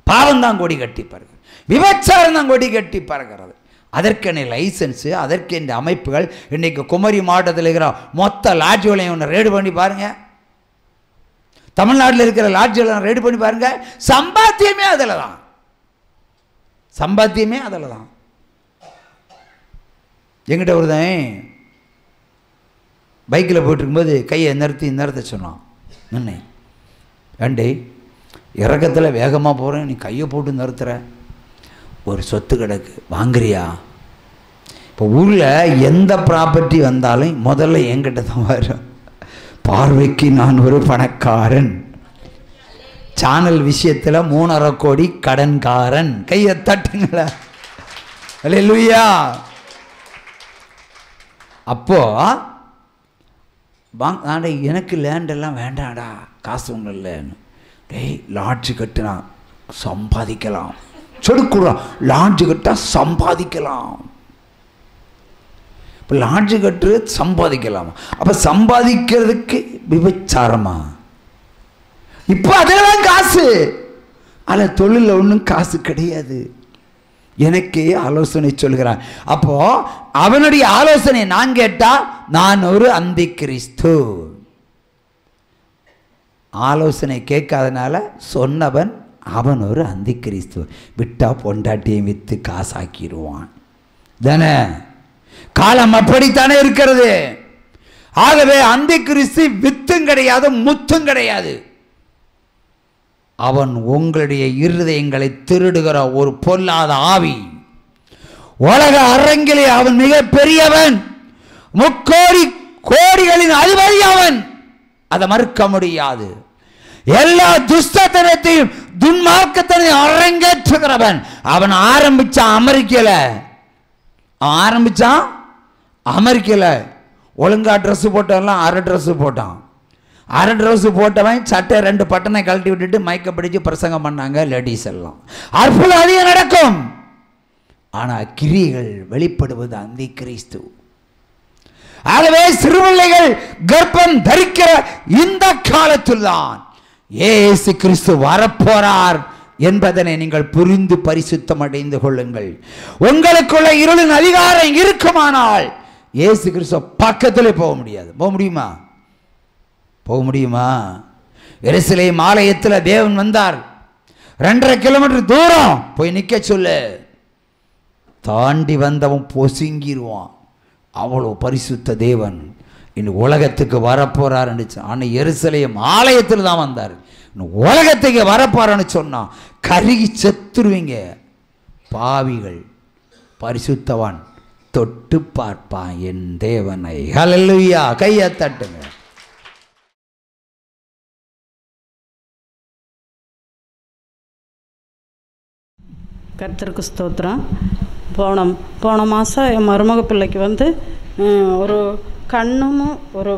Speaker 3: பாவம் தான் கொடிகட்டி பறக்கிறது, விபச்சாரம் தான் கொடிகட்டி பறக்கிறது. அதற்கென லைசன்ஸு, அதற்கென்ற அமைப்புகள். இன்னைக்கு குமரி மாவட்டத்தில் இருக்கிற மொத்த லாட்ஜுகளையும் ஒன்று ரேடு பண்ணி பாருங்க. தமிழ்நாட்டில் இருக்கிற லாட்ஜுகளை ரேடு பண்ணி பாருங்க. சம்பாத்தியமே அதில் தான், சம்பாத்தியமே அதில் தான். எங்கிட்ட ஒருத்தன் பைக்கில் போயிட்டுருக்கும்போது கையை நிறுத்த சொன்னான். நின்று ஏண்டே, இறக்கத்தில் வேகமாக போகிறேன், நீ கையை போட்டு நிறுத்துற, ஒரு சொத்து கிடக்கு வாங்குறியா? இப்போ ஊரில் எந்த ப்ராப்பர்ட்டி வந்தாலும் முதல்ல என்கிட்ட தான் வரும். பார்வைக்கு நான் ஒரு பணக்காரன், சேனல் விஷயத்தில் 3.5 கோடி கடன்காரன். கையை தட்டுங்களா. அல்லேலூயா. அப்போ ஆண்டா எனக்கு லேண்டெல்லாம் வேண்டாடா, காசு ஒன்றும் இல்லைன்னு. டேய், லாட்ஜு கட்டுனா சம்பாதிக்கலாம். சொடுக்குறான், லாட்ஜு கட்டா சம்பாதிக்கலாம். இப்போ லாட்ஜு கட்டுறது சம்பாதிக்கலாமா? அப்போ சம்பாதிக்கிறதுக்கு விபச்சாரமா? இப்போ அதெல்லாம் காசு. அதில் தொழிலில் ஒன்றும் காசு கிடையாது. எனக்கே ஆலோசனை சொல்கிறான். அப்போ அவனுடைய ஆலோசனை நான் கேட்டா நான் ஒரு அந்தி கிறிஸ்து. ஆலோசனை கேட்காதனால சொன்னவன் அவன் ஒரு அந்தி கிறிஸ்து. விட்டா பொண்டாட்டியை விற்று காசாக்கிடுவான் தானே? காலம் அப்படித்தானே இருக்கிறது. ஆகவே அந்தி கிறிஸ்து வித்தும் கிடையாது, முத்தும் கிடையாது. அவன் உங்களுடைய இருதயங்களை திருடுகிற ஒரு பொல்லாத ஆவி. உலக அரங்கிலே அவன் மிக பெரியவன், முக்கோடி கோடிகளின் அதிபதி அவன். அதை மறுக்க முடியாது. எல்லா துஷ்டத்தனத்தையும் துன்மார்க்கத்தனையும் அரங்கேற்றுகிறவன். அவன் ஆரம்பிச்சான் அமெரிக்கல ஒழுங்கா ட்ரெஸ் போட்டவெல்லாம் அரை ட்ரெஸ் போட்டான். அரை ட்ரெஸ் போட்டவன் சட்டை 2 பட்டனை கழட்டி விட்டுட்டு மயக்க பிடிச்சு பிரசங்கம் பண்ணாங்க லேடிஸ் எல்லாம். அற்புதம் அதிகம் நடக்கும். ஆனால் கிரியைகள் வெளிப்படுவது அந்தி கிறிஸ்து. ஆகவே சிறுபிள்ளைகள் கர்ப்பம் தரிக்கிற இந்த காலத்தில் தான் இயேசு கிறிஸ்து வரப்போறார் என்பதனை நீங்கள் புரிந்து பரிசுத்தம் அடைந்து கொள்ளுங்கள். உங்களுக்குள்ள இருளின் அதிகாரம் இருக்குமானால் இயேசு கிறிஸ்து பக்கத்திலே போக முடியாது. போக முடியுமா? எருசலேம் ஆலயத்தில் தேவன் வந்தார். 2.5 கிலோமீட்டர் தூரம் போய் நிற்க சொல்லு. தாண்டி வந்தவன் பொசுங்கிடுவான். அவ்வளோ பரிசுத்த தேவன் இன்னும் உலகத்துக்கு வரப்போறார். ஆனால் எருசலேம் ஆலயத்தில் தான் வந்தார். இன்னும் உலகத்துக்கு வரப்போறான்னு சொன்னான். கருகி செத்துருவீங்க பாவிகள். பரிசுத்தவான் தொட்டு பார்ப்பான் என் தேவனை. ஹல்லேலூயா. கையை தட்டுங்க.
Speaker 7: கர்த்தருக்கு ஸ்தோத்திரம். போன மாதம் என் மருமக பிள்ளைக்கு வந்து ஒரு கண்ணும் ஒரு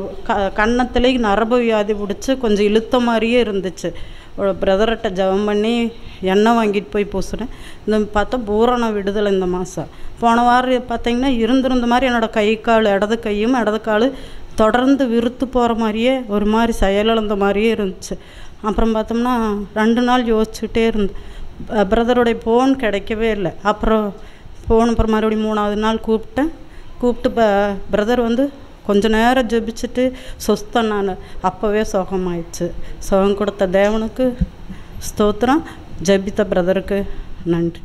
Speaker 7: கன்னத்துலேயும் நரம்பு வியாதி பிடிச்சி கொஞ்சம் இழுத்த மாதிரியே இருந்துச்சு. ஒரு பிரதர்கிட்ட ஜெபம் பண்ணி எண்ணெய் வாங்கிட்டு போய் பூசுனேன். இந்த பார்த்தா பூரண விடுதலை இந்த மாதம். போன வாரம் பார்த்திங்கன்னா இருந்திருந்த மாதிரி என்னோடய கை கால் இடது கையும் இடது கால் தொடர்ந்து விருத்து போகிற மாதிரியே ஒரு மாதிரி செயலிழந்த மாதிரியே இருந்துச்சு. அப்புறம் பார்த்தோம்னா 2 நாள் யோசிச்சுக்கிட்டே இருந்தேன். பிரதருடைய ஃபோன் கிடைக்கவே இல்லை. அப்புறம் மறுபடியும் 3ஆவது நாள் கூப்பிட்டு பிரதர் வந்து கொஞ்ச நேரம் ஜெபிச்சுட்டு சொஸ்தம். நான் அப்போவே சுகமாயிடுச்சு. சுகம் கொடுத்த தேவனுக்கு ஸ்தோத்திரம். ஜெபித்த பிரதருக்கு நன்றி.